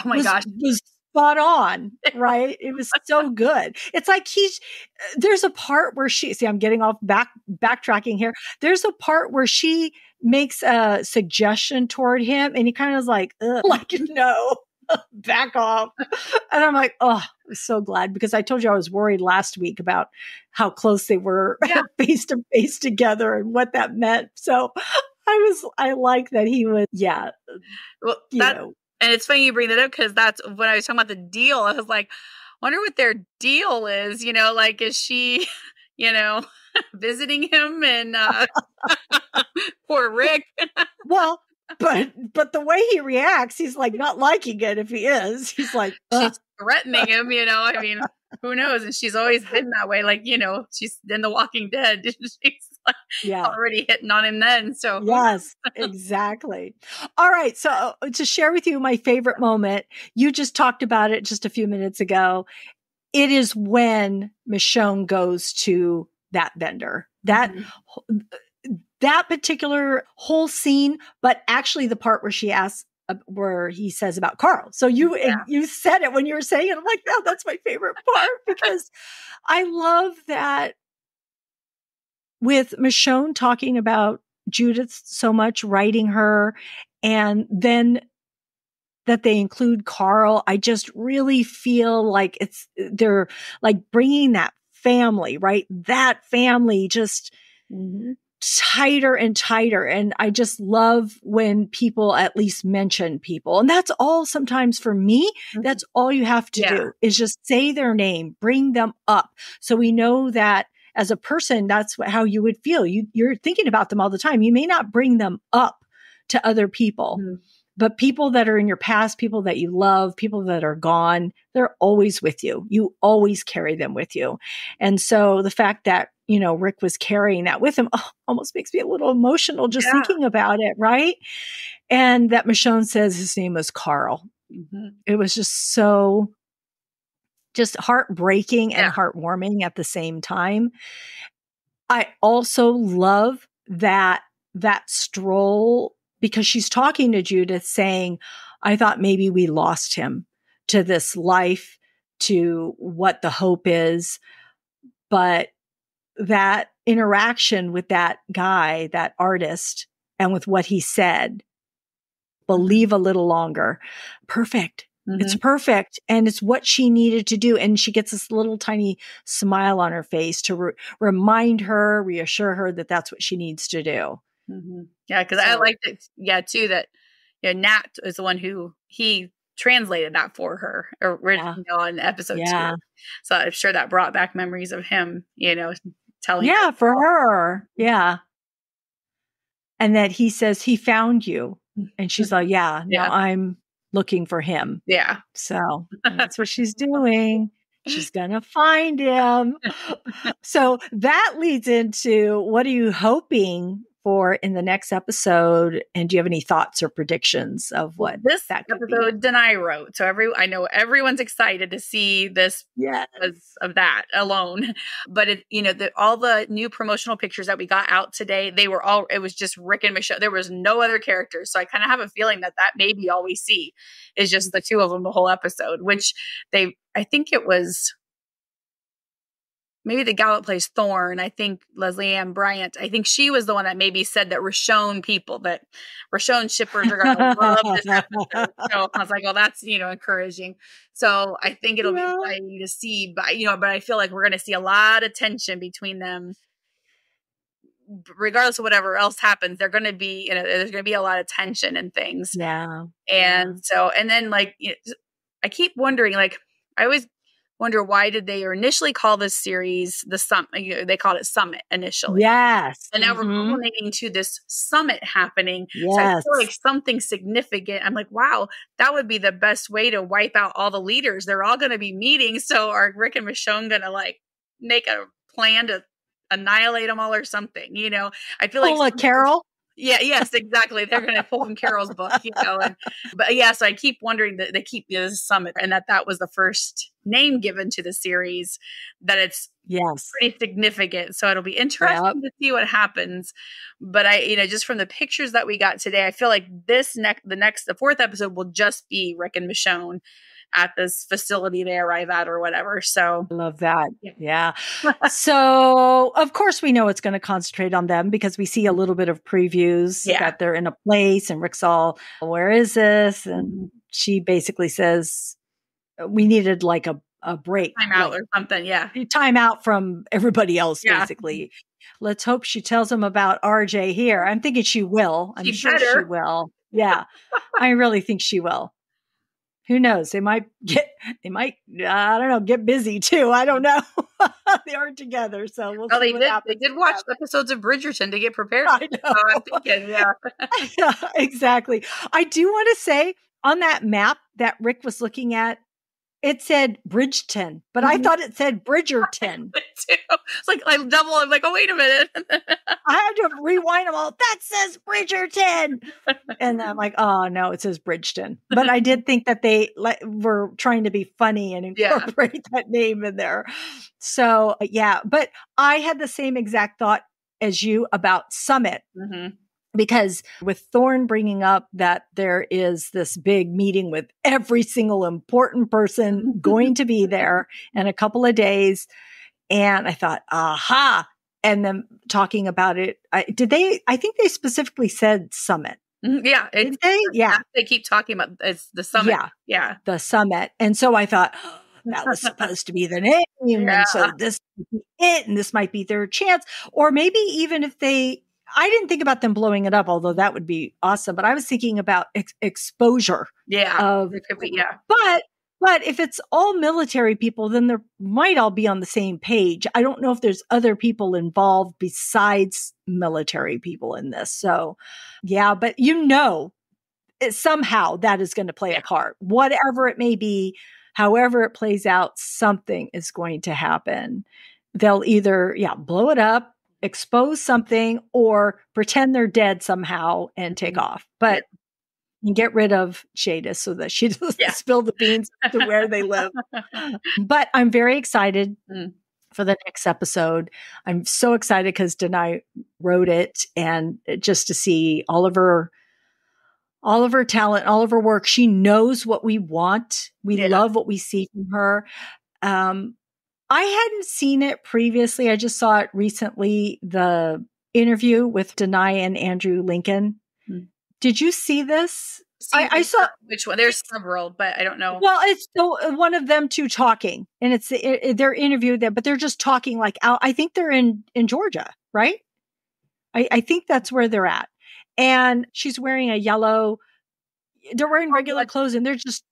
was spot on, right? It was so good. It's like there's a part where I'm getting off backtracking here. There's a part where she makes a suggestion toward him and he kind of is like, no, back off. And I'm like, oh, I'm so glad because I told you I was worried last week about how close they were face to face together and what that meant. So I like that he was, Well, and it's funny you bring that up because that's when I was talking about the deal. I was like, wonder what their deal is, is she, visiting him and poor Rick. Well, but the way he reacts, he's like not liking it if he is. He's like, she's threatening him, I mean, who knows? And she's always been that way. Like, she's in The Walking Dead. She's already hitting on him then. So yes, exactly. All right. So to share with you my favorite moment, you just talked about it just a few minutes ago. It is when Michonne goes to that vendor, that particular whole scene, but actually the part where she asks, where he says about Carl. So you said it when you were saying it. I'm like, no, that's my favorite part because I love that with Michonne talking about Judith so much, writing her, and then that they include Carl. I just really feel like they're like bringing that family, right? That family just tighter and tighter. And I just love when people at least mention people. And that's all sometimes for me. That's all you have to do is just say their name, bring them up. So we know that as a person, that's how you would feel. You're thinking about them all the time. You may not bring them up to other people, but people that are in your past, people that you love, people that are gone, they're always with you. You always carry them with you. And so the fact that, Rick was carrying that with him almost makes me a little emotional just thinking about it, right? And that Michonne says his name was Carl. It was just so heartbreaking and heartwarming at the same time. I also love that stroll because she's talking to Judith saying, I thought maybe we lost him to this life, to what the hope is. But that interaction with that guy, that artist, and with what he said, believe a little longer. Perfect. It's perfect. And it's what she needed to do. And she gets this little tiny smile on her face to remind her, reassure her that that's what she needs to do. Yeah. Cause I liked it. Yeah. Too, that, Nat is the one who he translated that for her originally on episode 2. So I'm sure that brought back memories of him, telling her. For her. Yeah. And that he says he found you. And she's like, now I'm looking for him. Yeah. So that's what she's doing. She's going to find him. So that leads into, what are you hoping for in the next episode? And do you have any thoughts or predictions of what this that episode Denai wrote? So I know everyone's excited to see this because of that alone. But all the new promotional pictures that we got out today, it was just Rick and Michonne. There was no other characters. So I kind of have a feeling that may be all we see is just the two of them the whole episode, which I think it was maybe the gal that plays Thorne, I think Leslie Ann Bryant, I think she was the one that maybe said that Rashone shippers are going to love this episode. So I was like, well, that's, encouraging. So I think it'll be exciting to see, but I feel like we're going to see a lot of tension between them. Regardless of whatever else happens, they're going to be, there's going to be a lot of tension and things. Yeah. And so, and then I keep wondering, I always wonder, why did they initially call this series the Summit? They called it Summit initially. Yes. And now we're culminating to this summit happening. Yes. So I feel like something significant. I'm like, wow, that would be the best way to wipe out all the leaders. They're all going to be meeting. So are Rick and Michonne going to make a plan to annihilate them all or something? I feel like Carol. Yeah, yes, exactly. They're going to pull from Carol's book, so I keep wondering that they keep this summit, and that was the first name given to the series, that it's pretty significant. So it'll be interesting to see what happens. But just from the pictures that we got today, I feel like the 4th episode will just be Rick and Michonne at this facility they arrive at or whatever. So I love that. Yeah. So of course we know it's going to concentrate on them, because we see a little bit of previews that they're in a place, and Rick's all, where is this? And she basically says, we needed a break. Time out or something. Yeah. Time out from everybody else, basically. Let's hope she tells them about RJ here. I'm thinking she will. I'm sure she will. Yeah. I really think she will. Who knows? They might, I don't know, get busy too. I don't know. They aren't together. So we'll see what happens. They did watch episodes of Bridgerton to get prepared. I know. So I'm thinking, yeah, exactly. I do want to say, on that map that Rick was looking at, it said Bridgeton, but I thought it said Bridgerton. It's like I double. I'm like, oh, wait a minute. I had to rewind them all. That says Bridgerton. And I'm like, oh, no, it says Bridgeton. But I did think that they were trying to be funny and incorporate that name in there. So, but I had the same exact thought as you about Summit. Because with Thorne bringing up that there is this big meeting with every single important person going to be there in a couple of days. And I thought, aha. And then talking about it, I think they specifically said Summit. Yeah. Did they? Yeah. They keep talking about it's the Summit. Yeah. The Summit. And so I thought, that was supposed to be the name. Yeah. And so this might be it, and this might be their chance. Or maybe even if I didn't think about them blowing it up, although that would be awesome. But I was thinking about exposure. Yeah. It could be, But if it's all military people, then there might all be on the same page. I don't know if there's other people involved besides military people in this. So, but somehow that is going to play a part. Whatever it may be, however it plays out, something is going to happen. They'll either, blow it up, expose something, or pretend they're dead somehow and take off. But and get rid of Jadis so that she doesn't spill the beans to where they live. But I'm very excited for the next episode. I'm so excited because Denai wrote it, and just to see Oliver all of her talent, all of her work. She knows what we want. We love what we see from her. I hadn't seen it previously. I just saw it recently, the interview with Denai and Andrew Lincoln. Did you see this? I saw which one. There's several, but I don't know. Well, it's one of them two talking, and they're interviewed there, but they're just talking like out. I think they're in Georgia, right? I think that's where they're at. And she's wearing a yellow. They're wearing regular clothes, and they're just.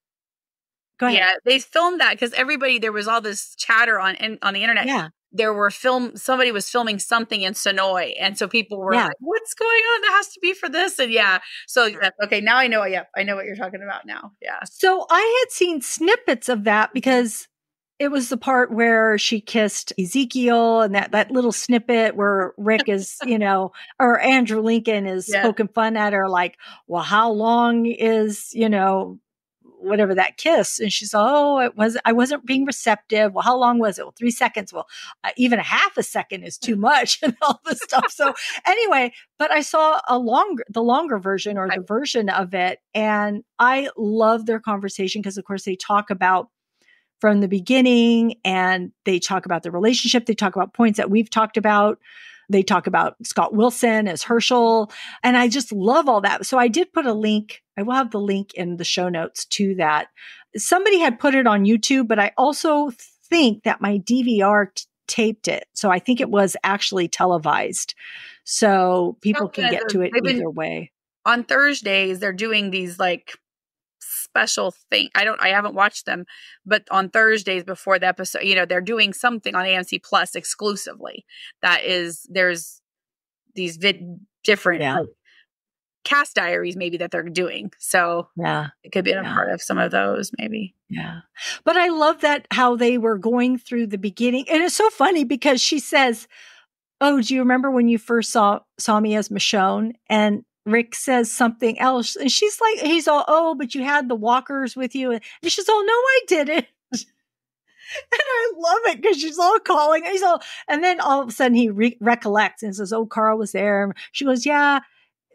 Go ahead. Yeah, they filmed that because there was all this chatter on the internet. Yeah. There were somebody was filming something in Sonoy. And so people were like, what's going on? That has to be for this. And so okay, now I know. Yeah, I know what you're talking about now. Yeah. So I had seen snippets of that because it was the part where she kissed Ezekiel, and that little snippet where Rick is, or Andrew Lincoln is poking fun at her, like, well, how long is, whatever that kiss? And she's, I wasn't being receptive. Well, how long was it? Well, 3 seconds. Well, even a half a second is too much, and all this stuff. So anyway, but I saw the longer version, or the version of it. And I love their conversation because, of course, they talk about from the beginning, and they talk about the relationship. They talk about points that we've talked about. They talk about Scott Wilson as Herschel. And I just love all that. So I did put a link. I will have the link in the show notes to that. Somebody had put it on YouTube, but I also think that my DVR taped it. So I think it was actually televised. So people can get to it either way. On Thursdays, they're doing these special thing. I haven't watched them, but on Thursdays before the episode, they're doing something on AMC Plus exclusively. There's these different cast diaries maybe that they're doing. So it could be a part of some of those maybe. Yeah. But I love that how they were going through the beginning. And it's so funny because she says, "Oh, do you remember when you first saw me as Michonne?" And Rick says something else, and she's like, he's all, "Oh, but you had the walkers with you." And she's all, "No, I didn't." And I love it because she's all calling. And then all of a sudden he recollects and says, "Oh, Carl was there." She goes, "Yeah,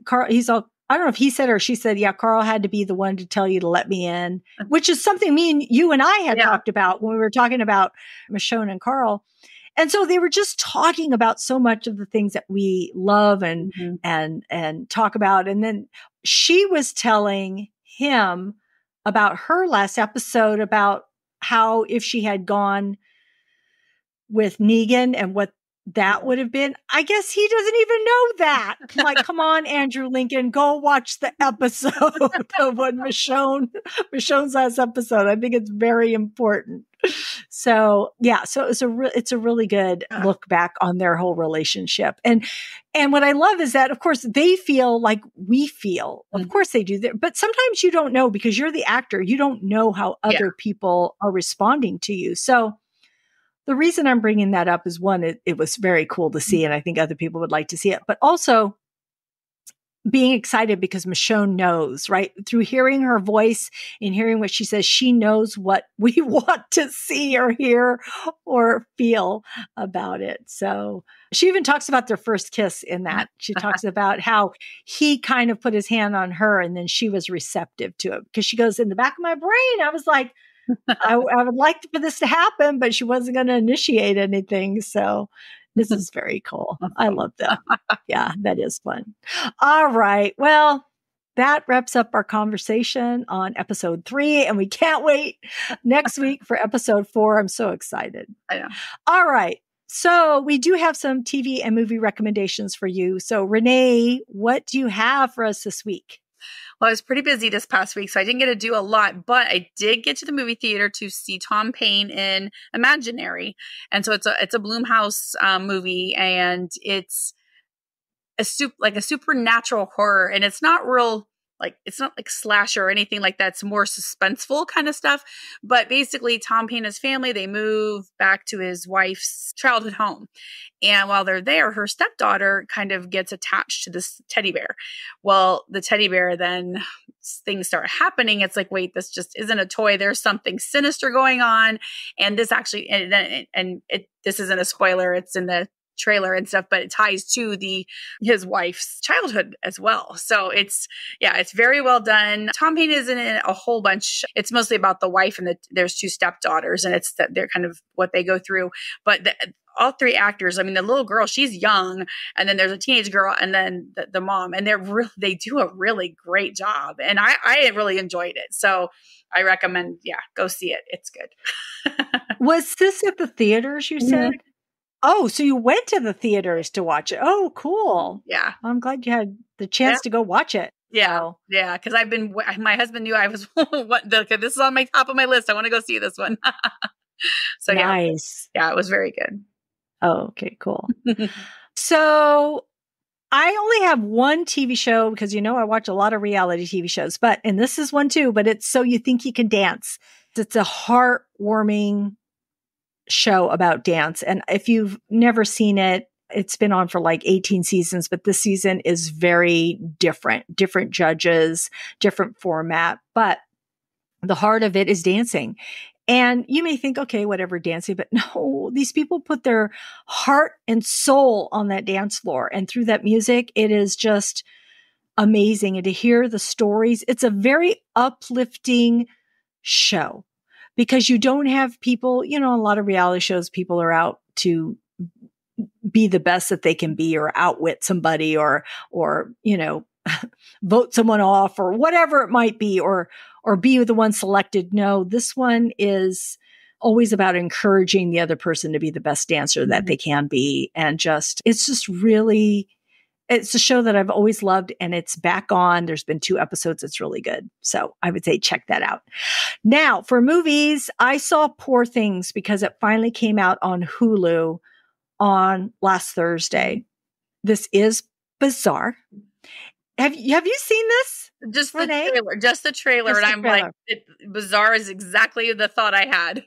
Carl." He's all, I don't know if he said or she said, "Yeah, Carl had to be the one to tell you to let me in," which is something you and I had talked about when we were talking about Michonne and Carl. And so they were just talking about so much of the things that we love and talk about. And then she was telling him about her last episode, about how if she had gone with Negan and what that would have been. I guess he doesn't even know that. Like, come on, Andrew Lincoln, go watch the episode of what Michonne's last episode. I think it's very important. So so it's a really good look back on their whole relationship. And what I love is that, of course, they feel like we feel. Of course they do. But sometimes you don't know because you're the actor. You don't know how other people are responding to you. So the reason I'm bringing that up is, one, it was very cool to see, and I think other people would like to see it, but also being excited because Michonne knows, right? Through hearing her voice and hearing what she says, she knows what we want to see or hear or feel about it. So she even talks about their first kiss in that. She talks about how he kind of put his hand on her and then she was receptive to it, because she goes, "In the back of my brain, I was like, I would like for this to happen," but she wasn't going to initiate anything. So this is very cool. I love that. Yeah, that is fun. All right. Well, that wraps up our conversation on episode 3, and we can't wait next week for episode 4. I'm so excited. I know. All right. So we do have some TV and movie recommendations for you. So Renee, what do you have for us this week? Well, I was pretty busy this past week, so I didn't get to do a lot, but I did get to the movie theater to see Tom Paine in Imaginary. And so it's a Blumhouse movie, and it's a supernatural horror, and it's not real, it's not like slasher or anything like that. It's more suspenseful kind of stuff. But basically, Tom Paine and his family, they move back to his wife's childhood home. And while they're there, her stepdaughter kind of gets attached to this teddy bear. Well, the teddy bear, then things start happening. It's like, wait, this just isn't a toy. There's something sinister going on. And this actually, this isn't a spoiler. It's in the trailer and stuff, but it ties to his wife's childhood as well. So it's very well done. Tom Hayden is in it a whole bunch. It's mostly about the wife and there's two stepdaughters, and it's that they're kind of what they go through. But all three actors, I mean, the little girl, she's young, and then there's a teenage girl, and then the mom, and they do a really great job, and I really enjoyed it. So I recommend, go see it. It's good. Was this at the theaters, you said? Oh, so you went to the theaters to watch it. Oh, cool. Yeah. I'm glad you had the chance to go watch it. Yeah. So. Yeah. Because my husband knew I was, this is on my top of my list. I want to go see this one. So nice. Yeah, it was very good. Oh, okay, cool. So I only have one TV show because, I watch a lot of reality TV shows, and this is one too, but it's So You Think You Can Dance. It's a heartwarming show about dance. And if you've never seen it, it's been on for like 18 seasons, but this season is very different judges, different format, but the heart of it is dancing. And you may think, okay, whatever, dancing, but no, these people put their heart and soul on that dance floor. And through that music, it is just amazing. And to hear the stories, it's a very uplifting show because you don't have people, a lot of reality shows, people are out to be the best that they can be or outwit somebody or vote someone off or whatever it might be, or be the one selected. No, this one is always about encouraging the other person to be the best dancer that they can be. And it's a show that I've always loved, and it's back on. There's been 2 episodes. It's really good. So I would say check that out. Now for movies, I saw Poor Things because it finally came out on Hulu on last Thursday. This is bizarre. Have you seen this? Just Renee? the trailer. And I'm like, bizarre is exactly the thought I had.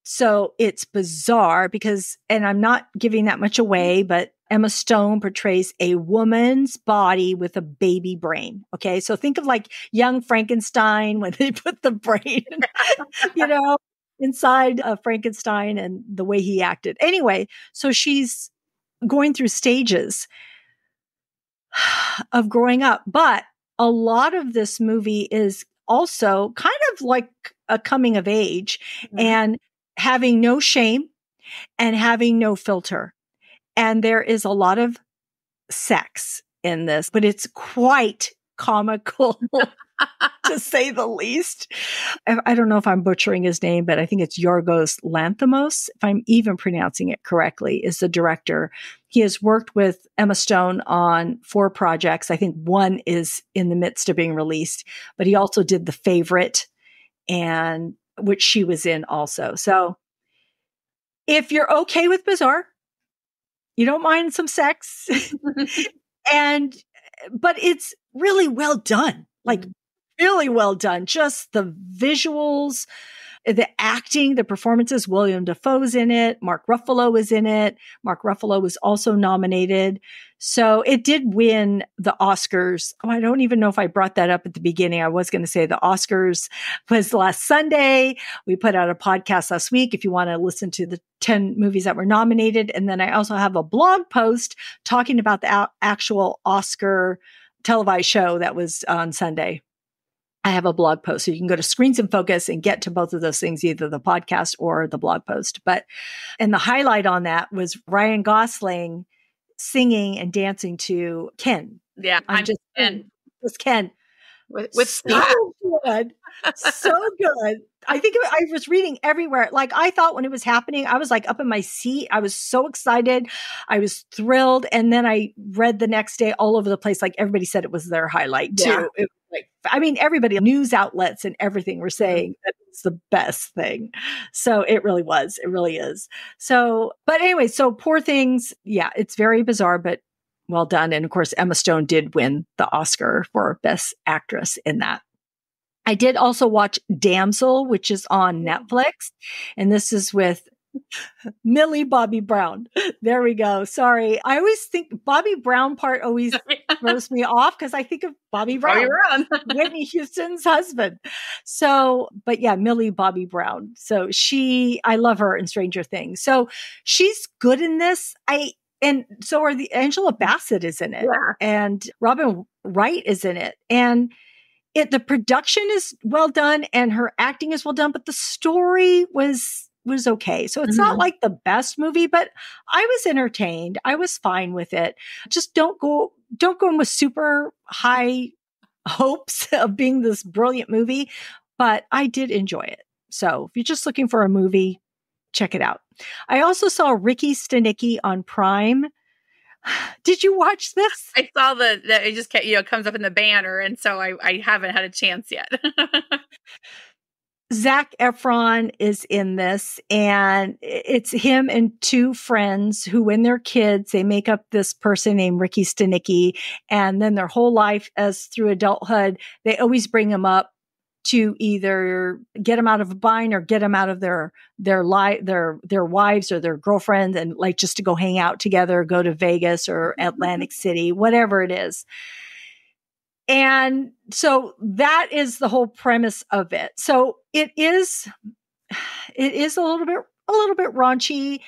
So it's bizarre because, and I'm not giving that much away, but Emma Stone portrays a woman's body with a baby brain. Okay. So think of like young Frankenstein when they put the brain, inside Frankenstein and the way he acted. Anyway, so she's going through stages of growing up, but a lot of this movie is also kind of like a coming of age and having no shame and having no filter. And there is a lot of sex in this, but it's quite comical to say the least. I don't know if I'm butchering his name, but I think it's Yorgos Lanthimos, if I'm even pronouncing it correctly, is the director. He has worked with Emma Stone on 4 projects. I think 1 is in the midst of being released, but he also did The Favorite, and which she was in also. So if you're okay with bizarre, you don't mind some sex, but it's really well done, like really well done. Just the visuals, the acting, the performances. William Dafoe's in it. Mark Ruffalo is in it. Mark Ruffalo was also nominated. So it did win the Oscars. Oh, I don't even know if I brought that up at the beginning. I was going to say the Oscars was last Sunday. We put out a podcast last week if you want to listen to the 10 movies that were nominated. And then I also have a blog post talking about the actual Oscar televised show that was on Sunday. I have a blog post, so you can go to Screens in Focus and get to both of those things, either the podcast or the blog post. And the highlight on that was Ryan Gosling singing and dancing to Ken. Yeah, I'm just Ken. Just Ken. With so good. So good. I think I was reading everywhere. Like I thought when it was happening, I was like up in my seat. I was so excited. I was thrilled. And then I read the next day all over the place. Like everybody said it was their highlight too. Yeah. It was like, everybody, news outlets and everything were saying that it's the best thing. So it really was. It really is. So, but anyway, so Poor Things. Yeah, it's very bizarre, but well done. And of course, Emma Stone did win the Oscar for Best Actress in that. I did also watch Damsel, which is on Netflix. And this is with Millie Bobby Brown. There we go. Sorry. I always think Bobby Brown part always throws me off because I think of Bobby Brown, Whitney Houston's husband. So, but yeah, Millie Bobby Brown. So I love her in Stranger Things. So she's good in this. And so are the Angela Bassett is in it. Yeah. And Robin Wright is in it. And the production is well done and her acting is well done, but the story was okay. So it's not like the best movie, but I was entertained. I was fine with it. Just don't go in with super high hopes of being this brilliant movie, but I did enjoy it. So if you're just looking for a movie, check it out. I also saw Ricky Stenicki on Prime. Did you watch this? I saw that it just comes up in the banner, and so I haven't had a chance yet. Zac Efron is in this, and it's him and two friends who, when they're kids, they make up this person named Ricky Stenicki, and then their whole life as through adulthood, they always bring him up to either get them out of a bind or get them out of their wives or their girlfriends, and like just to go hang out together, go to Vegas or Atlantic City, whatever it is. And so that is the whole premise of it. So it is a little bit raunchy,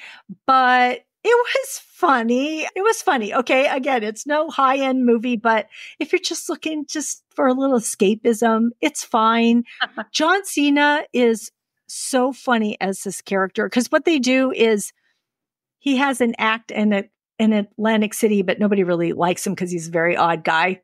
but it was funny. It was funny. Okay. Again, it's no high end movie, but if you're just looking just for a little escapism, it's fine. John Cena is so funny as this character, because what they do is he has an act in Atlantic City, but nobody really likes him because he's a very odd guy.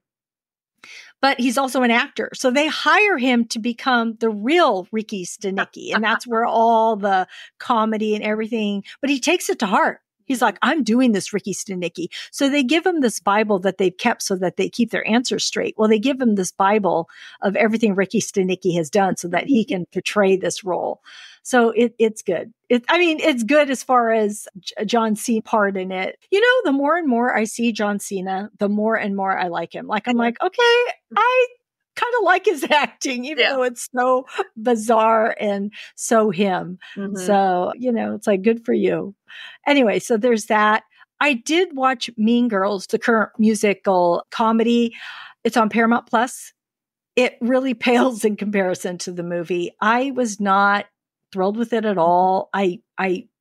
But he's also an actor. So they hire him to become the real Ricky Stenicki. And that's where all the comedy and everything, but he takes it to heart. He's like, I'm doing this, Ricky Stenicki. So they give him this Bible that they've kept so that they keep their answers straight. Well, they give him this Bible of everything Ricky Stenicki has done so that he can portray this role. So it's good. It's good as far as John Cena part in it. The more and more I see John Cena, the more and more I like him. Like, I'm like, okay, I kind of like his acting, even though it's so bizarre and so him. Mm-hmm. So, it's like, good for you. Anyway, so there's that. I did watch Mean Girls, the current musical comedy. It's on Paramount Plus. It really pales in comparison to the movie. I was not thrilled with it at all. I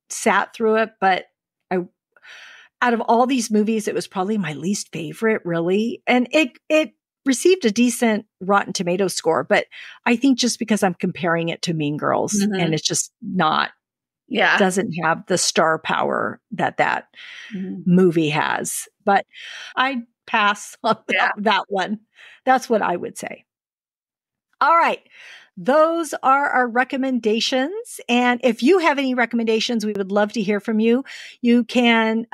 sat through it, but out of all these movies, it was probably my least favorite, really. And it received a decent Rotten Tomatoes score, but I think just because I'm comparing it to Mean Girls, and it's just not, doesn't have the star power that movie has. But I'd pass on that one. That's what I would say. All right. Those are our recommendations. And if you have any recommendations, we would love to hear from you. You can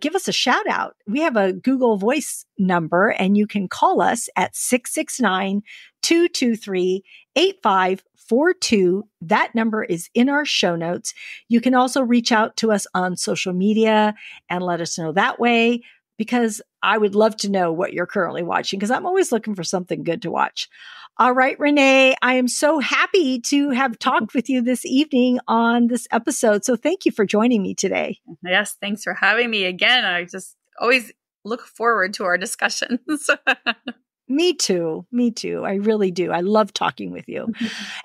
give us a shout out. We have a Google Voice number, and you can call us at 669-223-8542. That number is in our show notes. You can also reach out to us on social media and let us know that way, because I would love to know what you're currently watching, because I'm always looking for something good to watch. All right, Renee, I am so happy to have talked with you this evening on this episode. So thank you for joining me today. Yes, thanks for having me again. I just always look forward to our discussions. Me too. I really do. I love talking with you.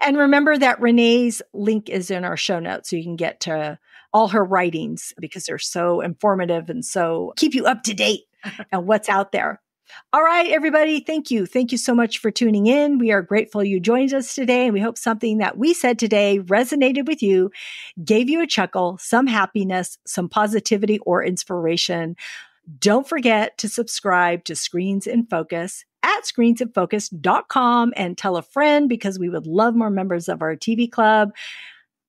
And remember that Renee's link is in our show notes, so you can get to all her writings, because they're so informative and so keep you up to date on what's out there. All right, everybody. Thank you. Thank you so much for tuning in. We are grateful you joined us today, and we hope something that we said today resonated with you, gave you a chuckle, some happiness, some positivity, or inspiration. Don't forget to subscribe to Screens in Focus at screensinfocus.com and tell a friend, because we would love more members of our TV club.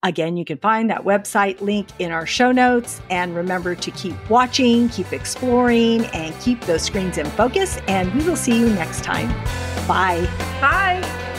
Again, you can find that website link in our show notes. And remember to keep watching, keep exploring, and keep those screens in focus. And we will see you next time. Bye. Bye.